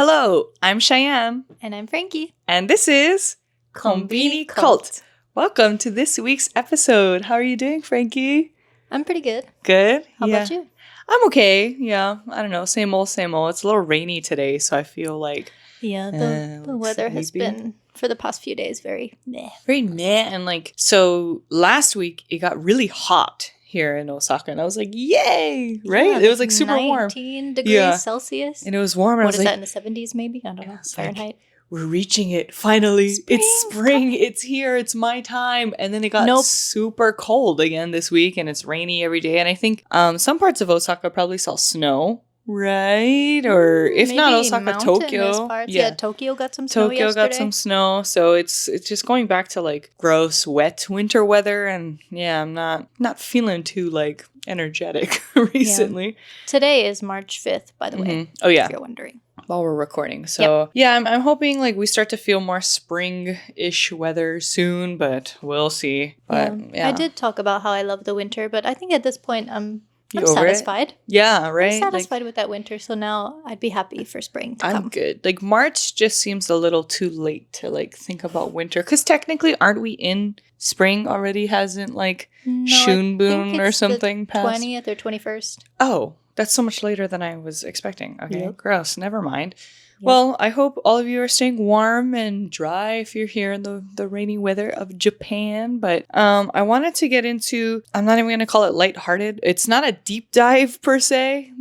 Hello, I'm Cheyenne. And I'm Frankie. And this is Conbini Cult. Welcome to this week's episode. How are you doing, Frankie? I'm pretty good. Good? How about you? I'm okay. Yeah, I don't know. Same old, same old. It's a little rainy today, so I feel like... Yeah, the weather has been, for the past few days, very meh. Very meh. And so last week, it got really hot here in Osaka, and I was like, yay, right? Yeah, it was like super 19 warm. 19 degrees Celsius. And it was warm. What is that, in the 70s maybe? I don't know. Fahrenheit. We're reaching it, finally. Spring. It's spring. It's here. It's my time. And then it got super cold again this week, and it's rainy every day. And I think some parts of Osaka probably saw snow, right? Or if maybe not Osaka, Tokyo. Parts. Yeah, Tokyo got some snow Tokyo yesterday. got some snow. So it's just going back to like gross, wet winter weather. And yeah, I'm not feeling too like energetic recently. Yeah. Today is March 5th, by the way. Oh, yeah. If you're wondering. While we're recording. So yeah, I'm hoping like we start to feel more spring-ish weather soon, but we'll see. But yeah. I did talk about how I love the winter, but I think at this point I'm satisfied. Yeah, right? I'm satisfied with that winter, so now I'd be happy for spring to come. I'm good. Like March just seems a little too late to like think about winter, because technically aren't we in spring already? Hasn't like shunbun or something passed? 20th or 21st. Oh, that's so much later than I was expecting. Okay, gross. Never mind. Yep. Well, I hope all of you are staying warm and dry if you're here in the rainy weather of Japan. But I wanted to get into, I'm not even going to call it lighthearted. It's not a deep dive per se.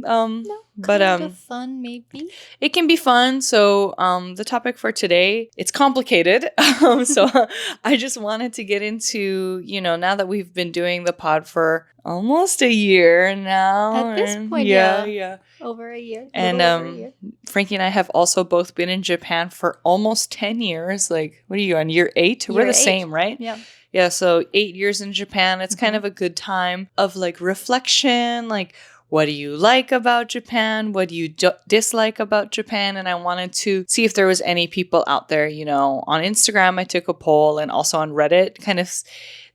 Kind of fun, maybe. It can be fun. So the topic for today, it's complicated. So I just wanted to get into, now that we've been doing the pod for almost a year now. At this point, yeah. Over a year. And Frankie and I have also both been in Japan for almost 10 years. Like, what are you on, year 8? We're the same, right? Yeah. Yeah, so 8 years in Japan. It's kind of a good time of like reflection, like what do you like about Japan? What do you dislike about Japan? And I wanted to see if there was any people out there, on Instagram, I took a poll, and also on Reddit, kind of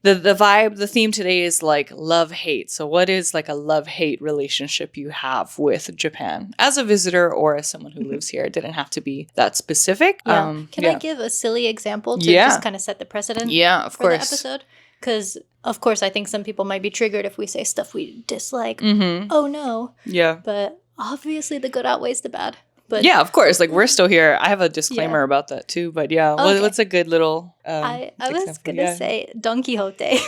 the vibe, the theme today is like love-hate. So what is like a love-hate relationship you have with Japan as a visitor or as someone who lives here? It didn't have to be that specific. Yeah. Can I give a silly example to just kind of set the precedent of for course. the episode? Because, of course, I think some people might be triggered if we say stuff we dislike. Mm-hmm. Oh, no. Yeah. But obviously the good outweighs the bad. But yeah, of course. Like, we're still here. I have a disclaimer about that, too. But yeah, what's a good little I was going to say Don Quixote.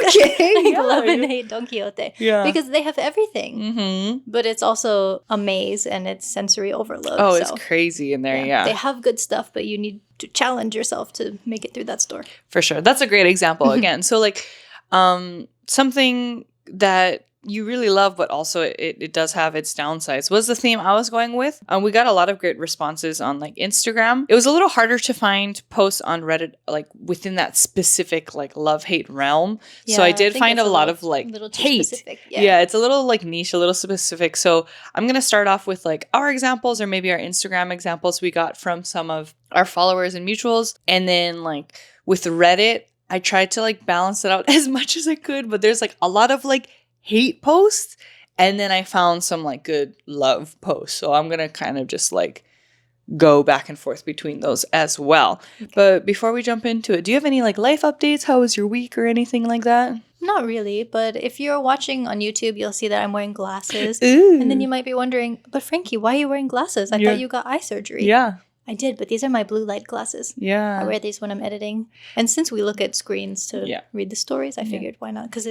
Okay. Love and hate Don Quixote. Yeah. Because they have everything. Mm-hmm. But it's also a maze and it's sensory overload. Oh, it's crazy in there, yeah. They have good stuff, but you need to challenge yourself to make it through that store. For sure. That's a great example, again. So, like, something that you really love, but also it does have its downsides, was the theme I was going with. We got a lot of great responses on like Instagram. It was a little harder to find posts on Reddit like within that specific like love-hate realm. Yeah, so I did find a lot of like hate. Yeah, it's a little like niche, a little specific. So I'm going to start off with like our examples, or maybe our Instagram examples we got from some of our followers and mutuals. And then like with Reddit, I tried to like balance it out as much as I could, but there's like a lot of like hate posts, and then I found some like good love posts. So I'm gonna kind of just like go back and forth between those as well. Okay. But before we jump into it, do you have any like life updates? How was your week or anything like that? Not really, but if you're watching on YouTube, you'll see that I'm wearing glasses. Ooh. And then you might be wondering, but Frankie, why are you wearing glasses? I thought you got eye surgery. Yeah. I did, but these are my blue light glasses. Yeah. I wear these when I'm editing. And since we look at screens to read the stories, I figured why not? Because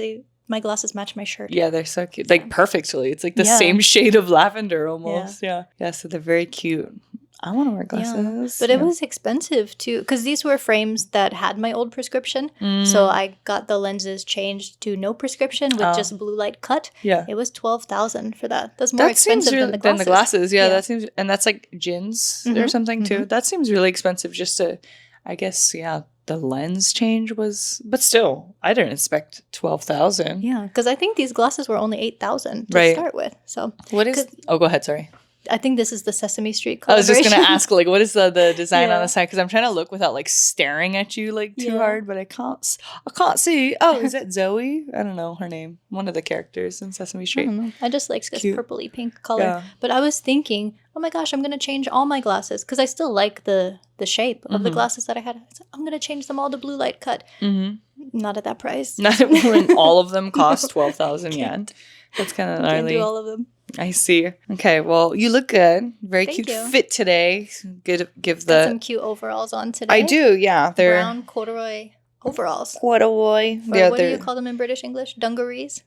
my glasses match my shirt. Yeah, they're so cute. Like perfectly. It's like the same shade of lavender almost. Yeah. Yeah, so they're very cute. I want to wear glasses. But it was expensive too, because these were frames that had my old prescription. So I got the lenses changed to no prescription with just blue light cut. Yeah. It was $12,000 for that. That's more expensive than the glasses. Yeah, that seems, and that's like gins or something too. That seems really expensive just to, I guess, the lens change was, but still, I didn't expect 12,000. Yeah, because I think these glasses were only 8,000 to start with. So what is? Oh, go ahead. Sorry. I think this is the Sesame Street I was collaboration. just going to ask, like, what is the design on Yeah. the side? Because I'm trying to look without, like, staring at you, like, too Yeah. hard, but I can't see. Oh, is that Zoe? I don't know her name. One of the characters in Sesame I Street. don't know. I just like this Cute. purpley pink color. Yeah. But I was thinking, oh my gosh, I'm going to change all my glasses because I still like the shape of the glasses that I had. So I'm going to change them all to blue light cut. Mm-hmm. Not at that price. Not when all of them cost 12,000 yen. That's kind of I can't gnarly. do all of them. I see. Okay, well, you look good. Very Thank cute you. fit today. Give Got the. some cute overalls on today. I do, yeah. They're Brown corduroy overalls. corduroy. Or Yeah, what do they're. you call them in British English? Dungarees?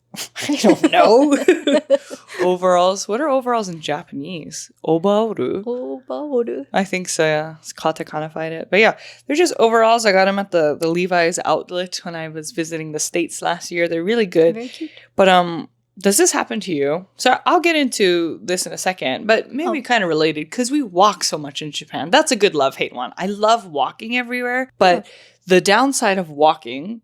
I don't know. Overalls. What are overalls in Japanese? Obaoru. Obaoru. I think so, yeah. It's katakanafied it. But yeah, they're just overalls. I got them at the Levi's outlet when I was visiting the States last year. They're really good. Very cute. But does this happen to you? So I'll get into this in a second, but maybe kind of related because we walk so much in Japan. That's a good love-hate one. I love walking everywhere, but the downside of walking,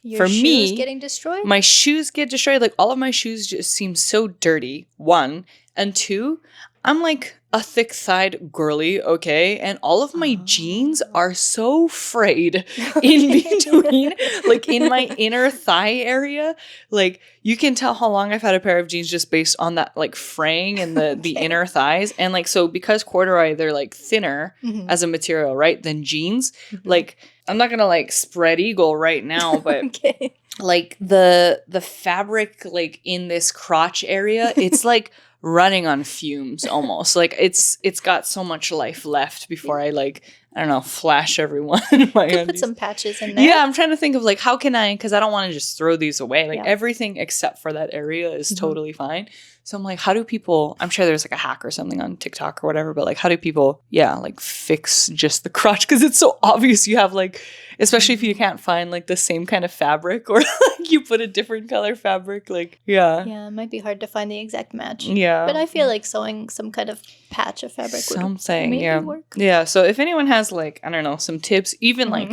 Your for shoes me, getting destroyed? my shoes get destroyed. Like all of my shoes just seem so dirty, one. And two, I'm like a thick-thighed girly, okay? And all of my jeans are so frayed in between, like in my inner thigh area. Like you can tell how long I've had a pair of jeans just based on that like fraying in the inner thighs. And like, so because corduroy, they're like thinner as a material, right? Than jeans. Like I'm not gonna like spread eagle right now, but Okay. like the fabric like in this crotch area, it's like running on fumes almost. Like it's got so much life left before I like, I don't know, flash everyone. My Could put undies. some patches in there. Yeah, I'm trying to think of like how can I, because I don't want to just throw these away. Like Yeah. everything except for that area is totally fine. So I'm like, how do people, I'm sure there's like a hack or something on TikTok or whatever, but like how do people, like fix just the crotch? Because it's so obvious you have like, especially if you can't find like the same kind of fabric or like you put a different color fabric, like, yeah. Yeah, it might be hard to find the exact match. Yeah. But I feel like sewing some kind of patch of fabric would Something, maybe yeah. work. Yeah, so if anyone has like, I don't know, some tips, even like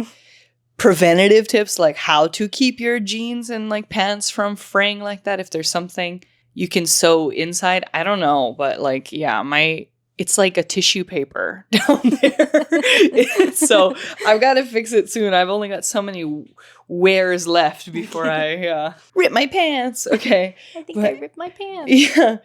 preventative tips, like how to keep your jeans and like pants from fraying like that, if there's something you can sew inside, I don't know, but like, yeah, it's like a tissue paper down there. So I've got to fix it soon. I've only got so many wears left before I rip my pants. Okay. I think I ripped my pants. Yeah.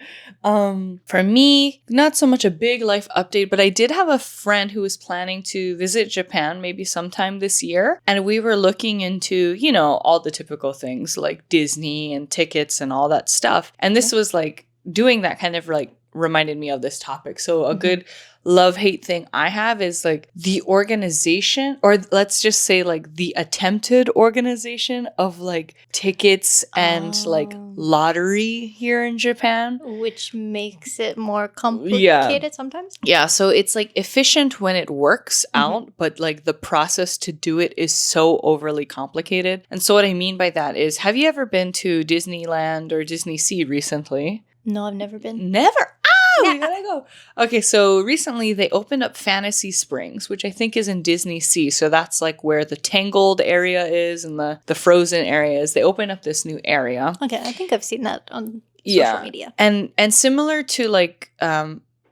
For me, not so much a big life update, but I did have a friend who was planning to visit Japan maybe sometime this year. And we were looking into, all the typical things like Disney and tickets and all that stuff. And this was like doing that kind of like reminded me of this topic. So a good love-hate thing I have is like the organization, or let's just say like the attempted organization of like tickets and like lottery here in Japan. Which makes it more complicated sometimes. Yeah, so it's like efficient when it works out, but like the process to do it is so overly complicated. And so what I mean by that is, have you ever been to Disneyland or Disney Sea recently? No, I've never been. Never? We gotta go. Okay, so recently they opened up Fantasy Springs, which I think is in Disney Sea. So that's like where the Tangled area is and the Frozen area is. They opened up this new area. Okay, I think I've seen that on social media. And similar to like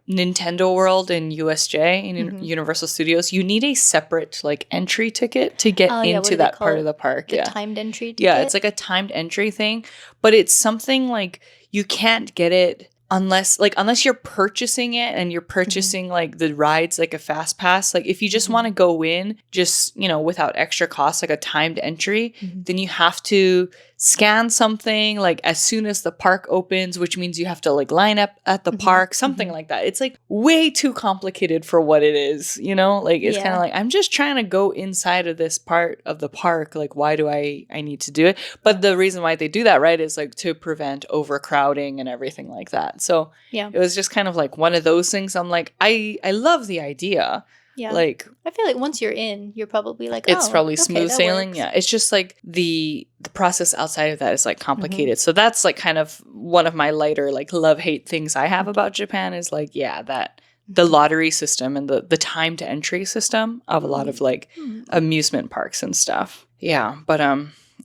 Nintendo World in USJ, in Universal Studios, you need a separate like entry ticket to get into that part of the park. The timed entry ticket? Yeah, it's like a timed entry thing, but it's something like you can't get it unless you're purchasing it and you're purchasing like the rides like a fast pass. Like if you just want to go in just, without extra cost, like a timed entry, then you have to scan something like as soon as the park opens, which means you have to like line up at the park, something like that. It's like way too complicated for what it is, like it's kind of like, I'm just trying to go inside of this part of the park. Like, why do I need to do it? But the reason why they do that, right, is like to prevent overcrowding and everything like that. So it was just kind of like one of those things. I'm like, I love the idea. Yeah. Like, I feel like once you're in, you're probably like, it's probably okay, smooth that sailing. works. Yeah. It's just like the process outside of that is like complicated. So that's like kind of one of my lighter like love-hate things I have about Japan is like, that the lottery system and the time to entry system of a lot of like amusement parks and stuff. Yeah. But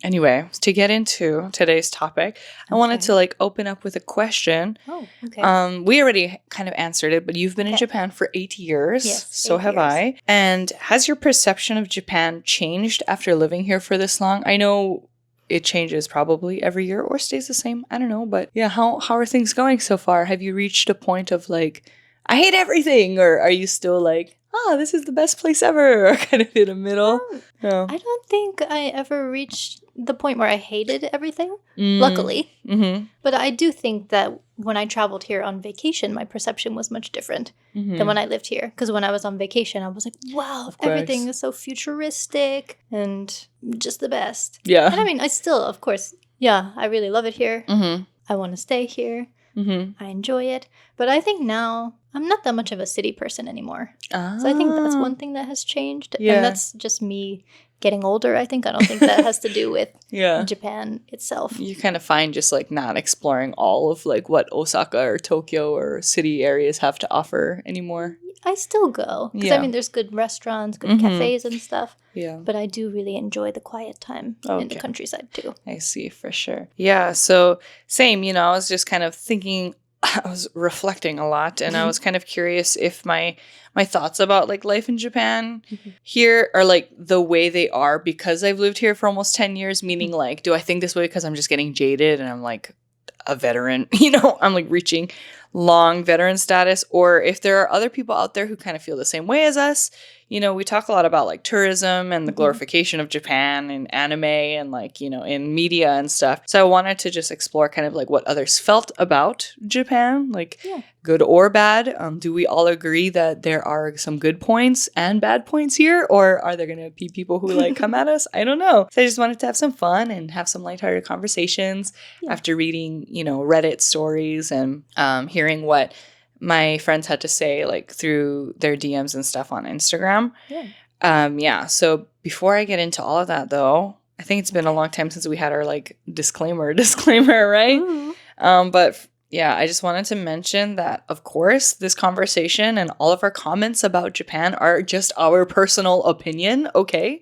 Anyway, to get into today's topic, I wanted to like open up with a question. Oh, okay. We already kind of answered it, but you've been in Japan for 8 years. Yes, so 8 have years. I. And has your perception of Japan changed after living here for this long? I know it changes probably every year or stays the same. I don't know. But yeah, how are things going so far? Have you reached a point of like, I hate everything? Or are you still like, this is the best place ever? Or kind of in the middle? No. I don't think I ever reached the point where I hated everything, luckily. Mm-hmm. But I do think that when I traveled here on vacation, my perception was much different than when I lived here. Because when I was on vacation, I was like, wow, everything is so futuristic and just the best. Yeah. And I mean, I still, of course, I really love it here. Mm-hmm. I want to stay here. Mm-hmm. I enjoy it. But I think now I'm not that much of a city person anymore. Ah. So I think that's one thing that has changed. Yeah. And that's just me getting older, I think. I don't think that has to do with Japan itself. You kind of find just like not exploring all of like what Osaka or Tokyo or city areas have to offer anymore. I still go. Because I mean, there's good restaurants, good cafes and stuff. Yeah. But I do really enjoy the quiet time in the countryside too. I see, for sure. Yeah, so same, I was just kind of thinking, I was reflecting a lot, and I was kind of curious if my thoughts about like life in Japan here are like the way they are because I've lived here for almost 10 years, meaning like, do I think this way because I'm just getting jaded and I'm like a veteran, I'm like reaching long veteran status, or if there are other people out there who kind of feel the same way as us. We talk a lot about like tourism and the glorification of Japan and anime and like, in media and stuff. So I wanted to just explore kind of like what others felt about Japan, like good or bad. Do we all agree that there are some good points and bad points here? Or are there going to be people who like come at us? I don't know. So I just wanted to have some fun and have some lighthearted conversations after reading, Reddit stories and hearing what my friends had to say like through their DMs and stuff on Instagram. So before I get into all of that though, I think it's been a long time since we had our like disclaimer, right? But I just wanted to mention that, of course, this conversation and all of our comments about Japan are just our personal opinion, okay?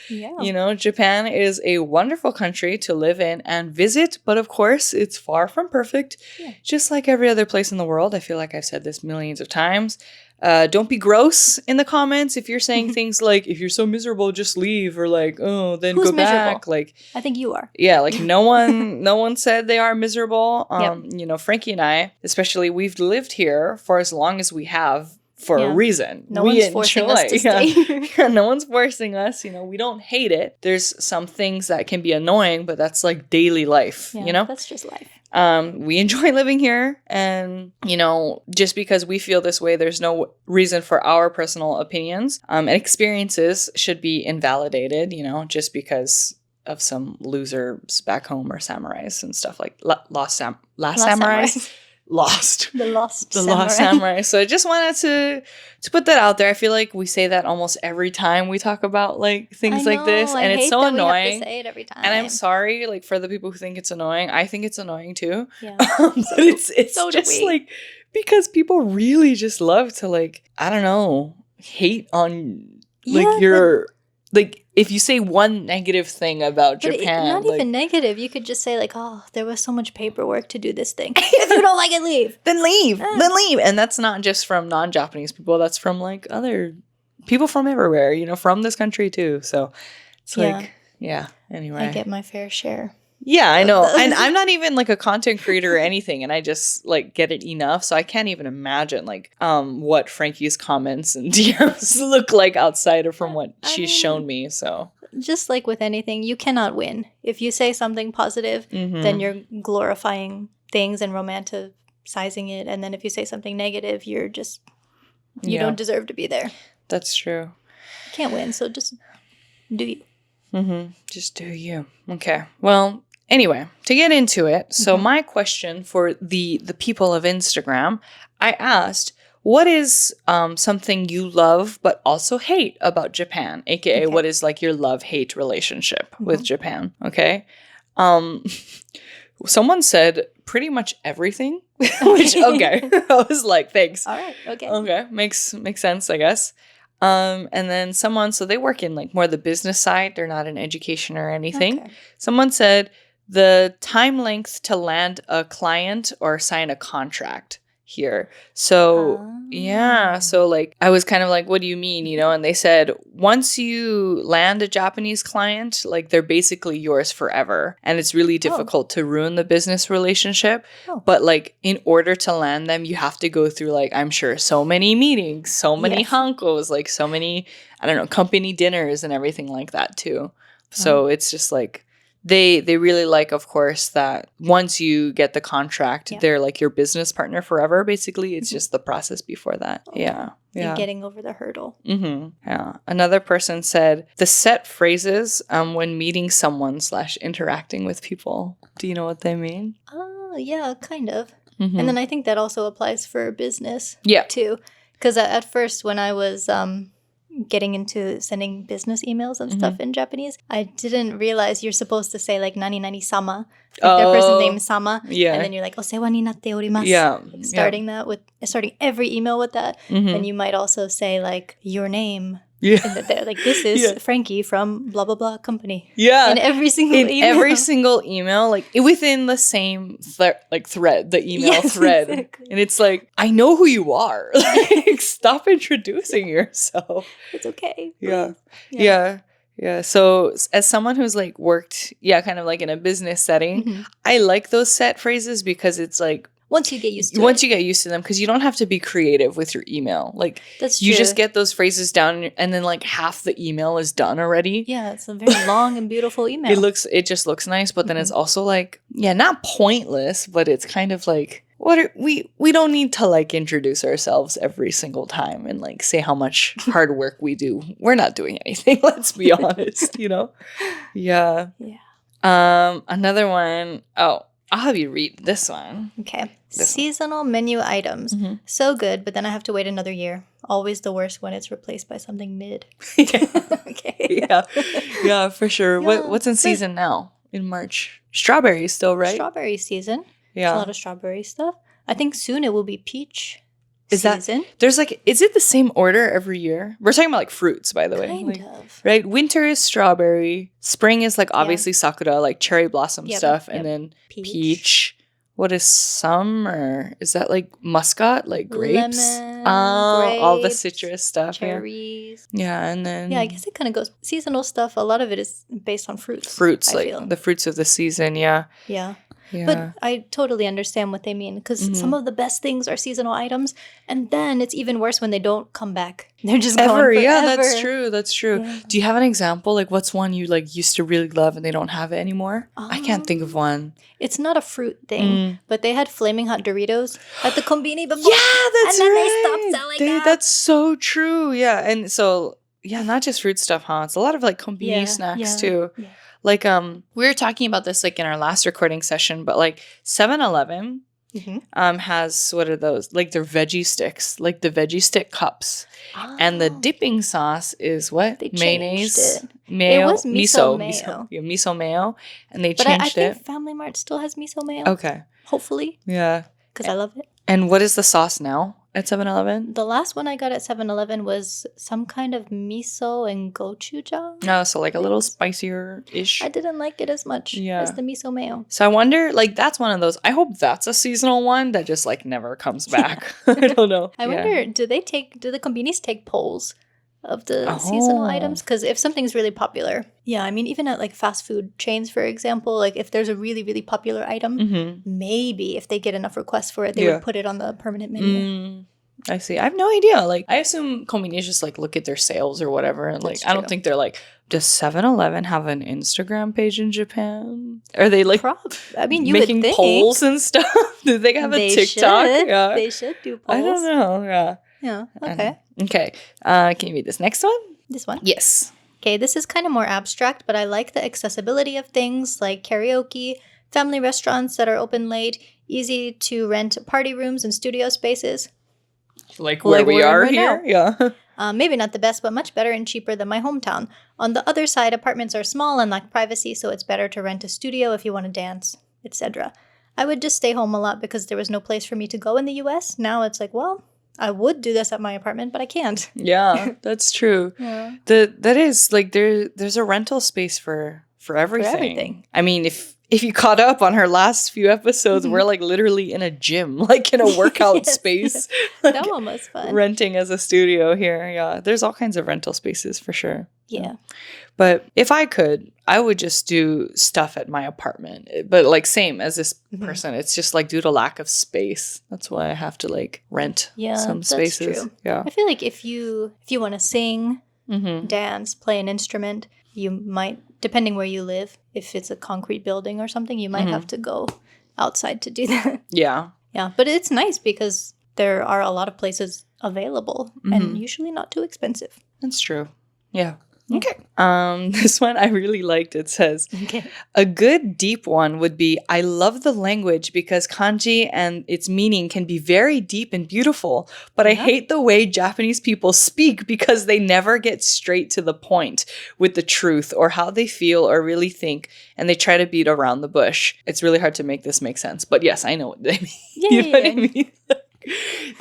Japan is a wonderful country to live in and visit, but of course, it's far from perfect. Just like every other place in the world. I feel like I've said this millions of times. Don't be gross in the comments if you're saying things like, if you're so miserable, just leave, or like, oh, then Who's go miserable? back. Like, I think you are. Yeah, like no one said they are miserable. Frankie and I, especially, we've lived here for as long as we have for a reason. No one's forcing us to stay. No one's forcing us. We don't hate it. There's some things that can be annoying, but that's like daily life, That's just life. We enjoy living here, and, just because we feel this way, there's no reason for our personal opinions and experiences should be invalidated, just because of some losers back home or samurais and stuff like lost samurais. Lost. The lost samurai. So I just wanted to put that out there. I feel like we say that almost every time we talk about like things like this, and it's so annoying. We have to say it every time. And I'm sorry, like, for the people who think it's annoying. I think it's annoying too. Yeah. But it's so just like because people really just love to like, I don't know, hate on like your like. If you say one negative thing about Japan... not even negative. You could just say, like, oh, there was so much paperwork to do this thing. If you don't like it, leave. Then leave. Then leave. And that's not just from non-Japanese people. That's from, like, other people from everywhere, from this country, too. So it's like, anyway. I get my fair share. Yeah, I know. And I'm not even like a content creator or anything, and I just like get it enough, so I can't even imagine like what Frankie's comments and DMs look like outside of from what she's shown me. So just like with anything, you cannot win. If you say something positive, then you're glorifying things and romanticizing it, and then if you say something negative, you're just you don't deserve to be there. That's true. You can't win, so just do you. Just do you. Okay. Well, anyway, to get into it, so my question for the people of Instagram, I asked, what is something you love but also hate about Japan? AKA, what is like your love-hate relationship with Japan? Okay. Someone said pretty much everything, which, okay. I was like, thanks. All right. Okay. Okay. Makes sense, I guess. And then someone, so they work in like more the business side. They're not in education or anything. Okay. Someone said the time length to land a client or sign a contract here. So yeah, so like I was kind of like, what do you mean? You know, and they said once you land a Japanese client, like they're basically yours forever. And it's really difficult to ruin the business relationship. But like in order to land them, you have to go through like, I'm sure, so many meetings, so many hankos, like so many, I don't know, company dinners and everything like that too. So it's just like they really like, of course, that once you get the contract, they're like your business partner forever, basically. It's just the process before that. Yeah. You're getting over the hurdle. Yeah. Another person said the set phrases when meeting someone / interacting with people. Do you know what they mean? Oh, yeah, kind of. And then I think that also applies for business too. Because at first when I was getting into sending business emails and stuff in Japanese, I didn't realize you're supposed to say like nani nani sama, like their person's name is sama, and then you're like osewa ni natte orimasu, starting every email with that. And you might also say like your name. Like this is Frankie from blah blah blah company. In every single email, like within the same thread, the email thread. Exactly. And it's like, I know who you are. Like, stop introducing yourself. It's okay. Yeah. So as someone who's like worked, kind of like in a business setting, I like those set phrases because it's like, once you get used to them, because you don't have to be creative with your email. Like, that's true. You just get those phrases down, and then like half the email is done already. Yeah, it's a very long and beautiful email. It just looks nice, but then it's also like, not pointless, but it's kind of like, we don't need to like introduce ourselves every single time and like say how much hard work we do. We're not doing anything. Let's be honest. Yeah. Another one. I'll have you read this one. Okay. Seasonal menu items. So good, but then I have to wait another year. Always the worst when it's replaced by something mid. Okay. Yeah, for sure. What's in season now? In March? Strawberries still, right? Strawberry season. Yeah. There's a lot of strawberry stuff. I think soon it will be peach season. There's like, is it the same order every year? We're talking about like fruits, by the way. Kind of. Right? Winter is strawberry. Spring is like obviously sakura, like cherry blossom stuff. And then peach. What is summer? Is that like muscat, like grapes? Lemon, all the citrus stuff. Cherries. Yeah, and then... Yeah, I guess it kind of goes... Seasonal stuff, a lot of it is based on fruits. The fruits of the season, yeah. Yeah. But I totally understand what they mean, because some of the best things are seasonal items, and then it's even worse when they don't come back. They're just gone forever. Yeah, that's true. Yeah. Do you have an example? Like, what's one you like used to really love and they don't have it anymore? I can't think of one. It's not a fruit thing, but they had flaming hot Doritos at the Conbini before. Yeah, that's and then right. they stopped selling that. That's so true. Yeah, and so not just fruit stuff, huh? It's a lot of like Conbini snacks too. Yeah. Like, we were talking about this like in our last recording session, but like 7-Eleven has, what are those? Like they're veggie sticks, like the veggie stick cups. And the dipping sauce is what? Mayonnaise? Mayo? It was miso mayo. Miso mayo. And they changed it. I think Family Mart still has miso mayo. Okay. Hopefully. Yeah. Because I love it. And what is the sauce now at 7-Eleven? The last one I got at 7-Eleven was some kind of miso and gochujang. No, so like a little spicier-ish. I didn't like it as much as the miso mayo. So I wonder, like, that's one of those. I hope that's a seasonal one that just like never comes back. I don't know. I wonder, do the Conbinis take polls of the seasonal items? Because if something's really popular, I mean, even at like fast food chains, for example, like if there's a really, really popular item, maybe if they get enough requests for it, they would put it on the permanent menu. I see. I have no idea. Like, I assume Conbinis just like look at their sales or whatever. And like, I don't think they're like, does 7-Eleven have an Instagram page in Japan? Are they like I mean, you making would think. polls and stuff? Do they have a TikTok? Yeah. They should do polls. I don't know. Yeah. Yeah. Okay. Okay. Can you read this next one? This one? Yes. Okay, this is kind of more abstract, but I like the accessibility of things like karaoke, family restaurants that are open late, easy to rent party rooms and studio spaces. Like where we are here? Now. Yeah. Maybe not the best, but much better and cheaper than my hometown. On the other side, apartments are small and lack privacy, so it's better to rent a studio if you want to dance, etc. I would just stay home a lot because there was no place for me to go in the US. Now it's like, well, I would do this at my apartment, but I can't. Yeah, that's true. Yeah. That is like there's a rental space for everything. I mean, if you caught up on her last few episodes, we're like literally in a gym, like in a workout space. Like, that one was fun. Renting as a studio here. Yeah, there's all kinds of rental spaces for sure. Yeah. But if I could, I would just do stuff at my apartment. But like same as this person, it's just like due to lack of space. That's why I have to like rent some spaces. That's true. Yeah. I feel like if you want to sing, dance, play an instrument, you might, depending where you live, if it's a concrete building or something, you might have to go outside to do that. Yeah. Yeah. But it's nice because there are a lot of places available and usually not too expensive. That's true. Yeah. Okay. This one I really liked. It says, a good deep one would be, I love the language because kanji and its meaning can be very deep and beautiful, but I hate the way Japanese people speak because they never get straight to the point with the truth or how they feel or really think, and they try to beat around the bush. It's really hard to make this make sense, but yes, I know what they mean. You know what I mean?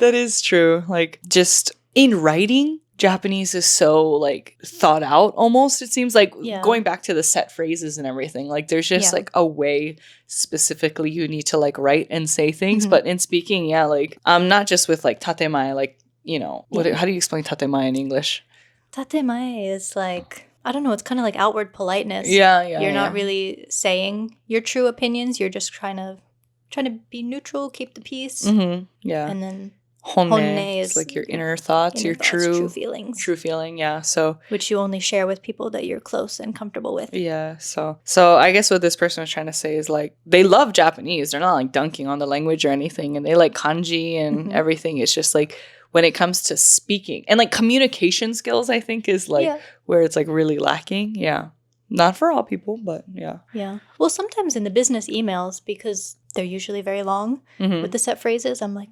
That is true. Like, just in writing, Japanese is so like thought out almost. It seems like going back to the set phrases and everything, like there's just like a way specifically you need to like write and say things. But in speaking, like not just with like tatemae, like, you know, how do you explain tatemae in English? Tatemae is like, I don't know, it's kind of like outward politeness. You're not really saying your true opinions. You're just trying to be neutral, keep the peace. Yeah. And then hon'ne is like your inner thoughts, true feelings. True feeling, yeah. So which you only share with people that you're close and comfortable with. Yeah. So I guess what this person was trying to say is like they love Japanese. They're not like dunking on the language or anything, and they like kanji and everything. It's just like when it comes to speaking and like communication skills, I think is like where it's like really lacking. Yeah. Not for all people, but yeah. Yeah. Well, sometimes in the business emails, because they're usually very long with the set phrases, I'm like,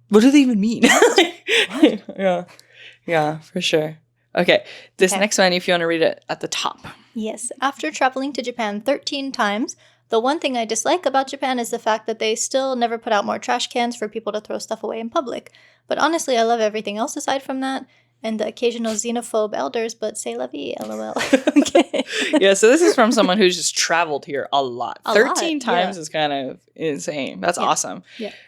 what do they even mean? Yeah, for sure. Okay, this next one, if you want to read it at the top. Yes. After traveling to Japan 13 times, the one thing I dislike about Japan is the fact that they still never put out more trash cans for people to throw stuff away in public. But honestly, I love everything else aside from that. And the occasional xenophobe elders, but c'est la vie, lol. Okay. Yeah, so this is from someone who's just traveled here a lot. 13 times is kind of insane. That's awesome.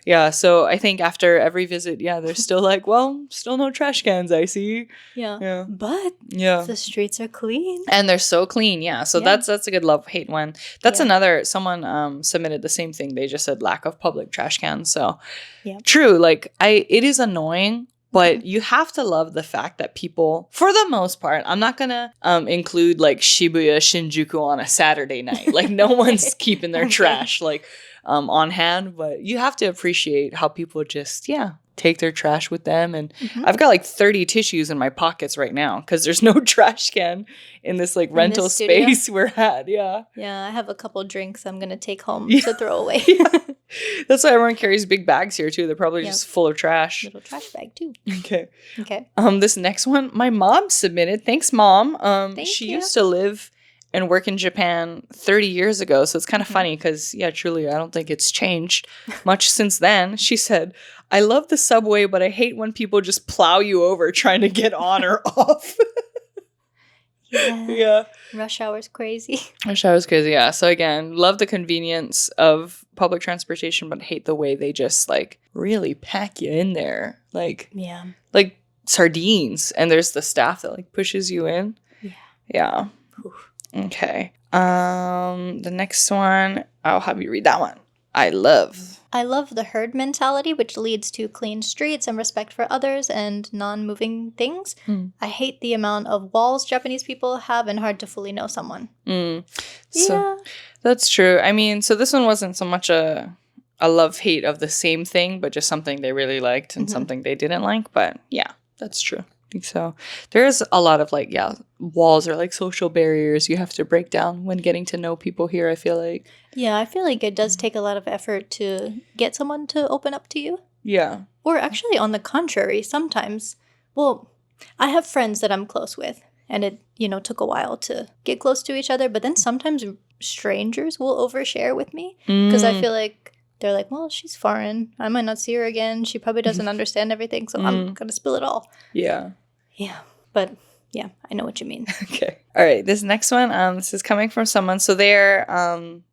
Yeah, so I think after every visit, they're still like, well, still no trash cans, I see. Yeah. But the streets are clean. And they're so clean, So that's a good love-hate one. That's another, someone submitted the same thing. They just said lack of public trash cans. So true, like it is annoying. But you have to love the fact that people, for the most part, I'm not going to include like Shibuya, Shinjuku on a Saturday night. Like no one's keeping their trash like on hand. But you have to appreciate how people just, take their trash with them. And I've got like 30 tissues in my pockets right now because there's no trash can in this like rental space we're at. Yeah, I have a couple drinks I'm going to take home to throw away. That's why everyone carries big bags here too. They're probably just full of trash. Little trash bag too. Okay. This next one, my mom submitted. Thanks, Mom. She used to live and work in Japan 30 years ago. So it's kind of funny because, truly, I don't think it's changed much since then. She said, I love the subway, but I hate when people just plow you over trying to get on or off. Yeah. Rush hour's crazy. Yeah. So again, love the convenience of public transportation, but hate the way they just like really pack you in there. Like sardines. And there's the staff that like pushes you in. Yeah. Okay. The next one, I'll have you read that one. I love the herd mentality, which leads to clean streets and respect for others and non-moving things. I hate the amount of walls Japanese people have and hard to fully know someone. So that's true. I mean, so this one wasn't so much a love-hate of the same thing, but just something they really liked and something they didn't like. But yeah, that's true. So there's a lot of like, walls are like social barriers you have to break down when getting to know people here, I feel like. Yeah, I feel like it does take a lot of effort to get someone to open up to you. Yeah. Or actually, on the contrary, sometimes, well, I have friends that I'm close with, and it, took a while to get close to each other, but then sometimes strangers will overshare with me because I feel like they're like, well, she's foreign. I might not see her again. She probably doesn't understand everything, so I'm going to spill it all. Yeah. Yeah. But yeah, I know what you mean. Okay. All right. This next one, this is coming from someone. So they're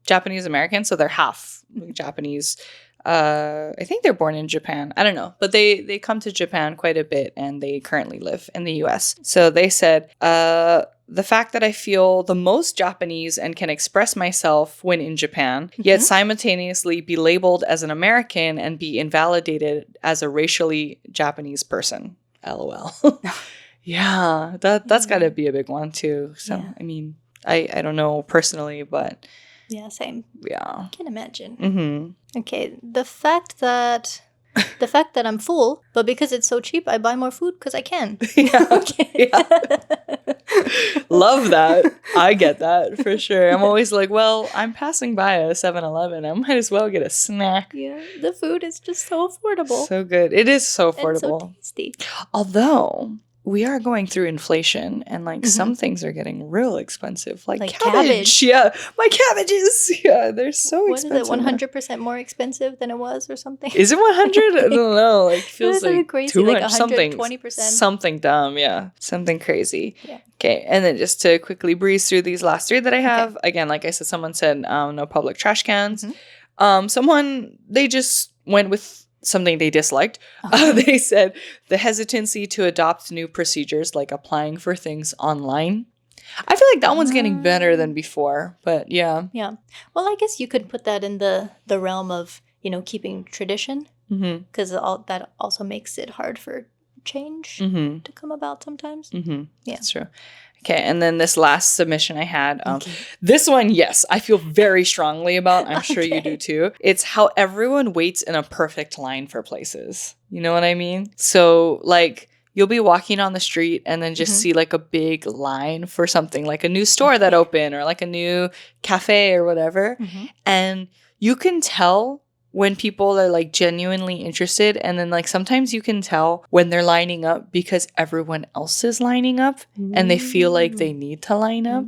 Japanese American. So they're half Japanese. I think they're born in Japan. I don't know. But they come to Japan quite a bit and they currently live in the US. So they said, the fact that I feel the most Japanese and can express myself when in Japan, yet simultaneously be labeled as an American and be invalidated as a racially Japanese person. LOL. Yeah, that's got to be a big one too. So, I mean, I don't know personally, but... Yeah, same. Yeah. I can imagine. Mm-hmm. Okay, the fact that I'm full, but because it's so cheap, I buy more food because I can. Yeah. Love that. I get that for sure. I'm always like, well, I'm passing by a 7-Eleven. I might as well get a snack. Yeah, the food is just so affordable. So good. It is so affordable. And so tasty. Although... we are going through inflation and like some things are getting real expensive. Like cabbage. Yeah. My cabbages. Yeah. They're so expensive. What is it? 100% more expensive than it was or something? Is it 100? I don't know. Like feels like crazy. 200, like 120%. Something dumb. Yeah. Something crazy. Yeah. Okay. And then just to quickly breeze through these last 3 that I have. Okay. Again, like I said, someone said no public trash cans. Someone, they just went with something they disliked. They said the hesitancy to adopt new procedures like applying for things online. I feel like that one's getting better than before, but yeah. Yeah. Well, I guess you could put that in the realm of, keeping tradition, because that also makes it hard for change to come about sometimes. Yeah. That's true. Okay, and then this last submission I had, this one, yes, I feel very strongly about. I'm sure you do too. It's how everyone waits in a perfect line for places. You know what I mean? So, like, you'll be walking on the street and then just see, like, a big line for something, like a new store that opened or, like, a new cafe or whatever. And you can tell when people are like genuinely interested, and then like sometimes you can tell when they're lining up because everyone else is lining up and they feel like they need to line up.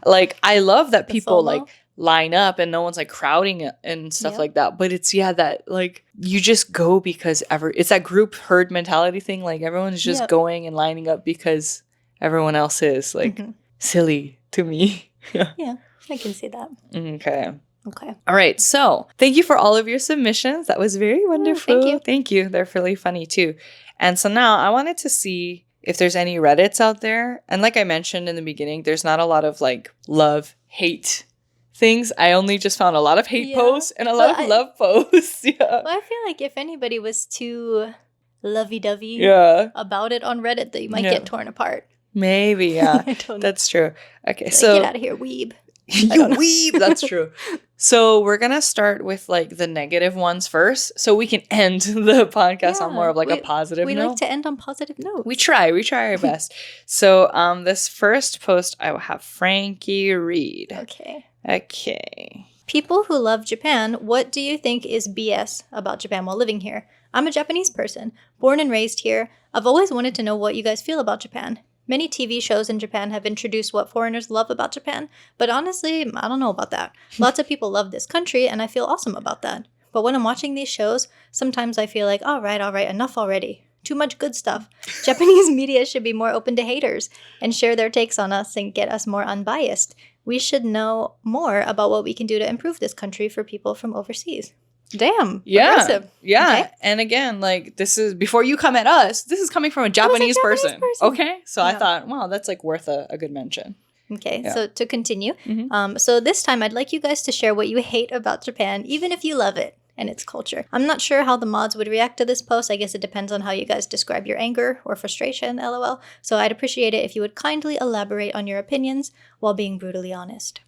Like I love that people like line up and no one's like crowding and stuff like that, but it's that like you just go because it's that group herd mentality thing, like everyone's just going and lining up because everyone else is like silly to me. Yeah, I can see that. Okay. All right. So thank you for all of your submissions. That was very wonderful. Thank you. They're really funny too. And so now I wanted to see if there's any Reddits out there. And like I mentioned in the beginning, there's not a lot of like love, hate things. I only just found a lot of hate posts and a lot of love posts. Well, I feel like if anybody was too lovey-dovey about it on Reddit, they might get torn apart. Maybe, yeah. That's true. Okay, like, so... get out of here, weeb. You weeb. That's true. So we're going to start with like the negative ones first so we can end the podcast on more of like a positive note. We like to end on positive notes. We try our best. So this first post I will have Frankie read. Okay. People who love Japan, what do you think is BS about Japan while living here? I'm a Japanese person, born and raised here. I've always wanted to know what you guys feel about Japan. Many TV shows in Japan have introduced what foreigners love about Japan, but honestly, I don't know about that. Lots of people love this country, and I feel awesome about that. But when I'm watching these shows, sometimes I feel like, all right, enough already. Too much good stuff. Japanese media should be more open to haters and share their takes on us and get us more unbiased. We should know more about what we can do to improve this country for people from overseas. Damn. Yeah. Aggressive. Yeah. Okay. And again, like this is before you come at us, this is coming from a Japanese person. Okay. So I thought, wow, that's like worth a good mention. Okay. Yeah. So to continue, so this time I'd like you guys to share what you hate about Japan, even if you love it and its culture. I'm not sure how the mods would react to this post. I guess it depends on how you guys describe your anger or frustration, LOL. So I'd appreciate it if you would kindly elaborate on your opinions while being brutally honest.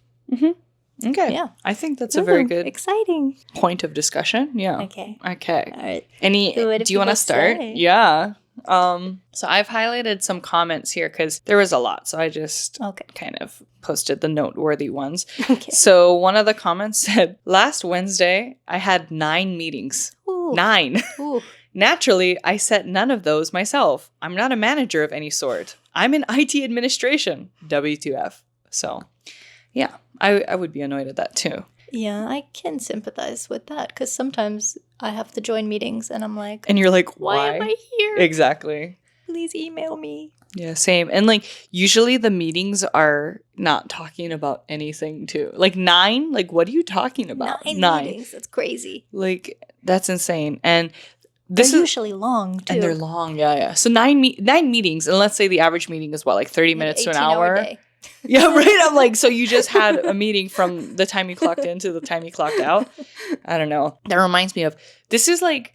Okay. Yeah. I think that's a very good exciting point of discussion. Yeah. Okay. All right. Do you want to start? Yeah. So I've highlighted some comments here because there was a lot. So I just kind of posted the noteworthy ones. Okay. So one of the comments said, last Wednesday, I had 9 meetings. Ooh. 9. Ooh. Naturally, I set none of those myself. I'm not a manager of any sort. I'm in IT administration. W2F. So... yeah, I would be annoyed at that too. Yeah, I can sympathize with that because sometimes I have to join meetings and I'm like, And you're like, why am I here? Exactly. Please email me. Yeah, same. And like usually the meetings are not talking about anything too. Like 9, like what are you talking about? 9 meetings. That's crazy. Like that's insane. And they're usually long too. And they're long, yeah. So 9 meetings, and let's say the average meeting is what, like 30 minutes to an hour? Day. Yeah, right. I'm like, so you just had a meeting from the time you clocked in to the time you clocked out. I don't know. That reminds me of, this is like,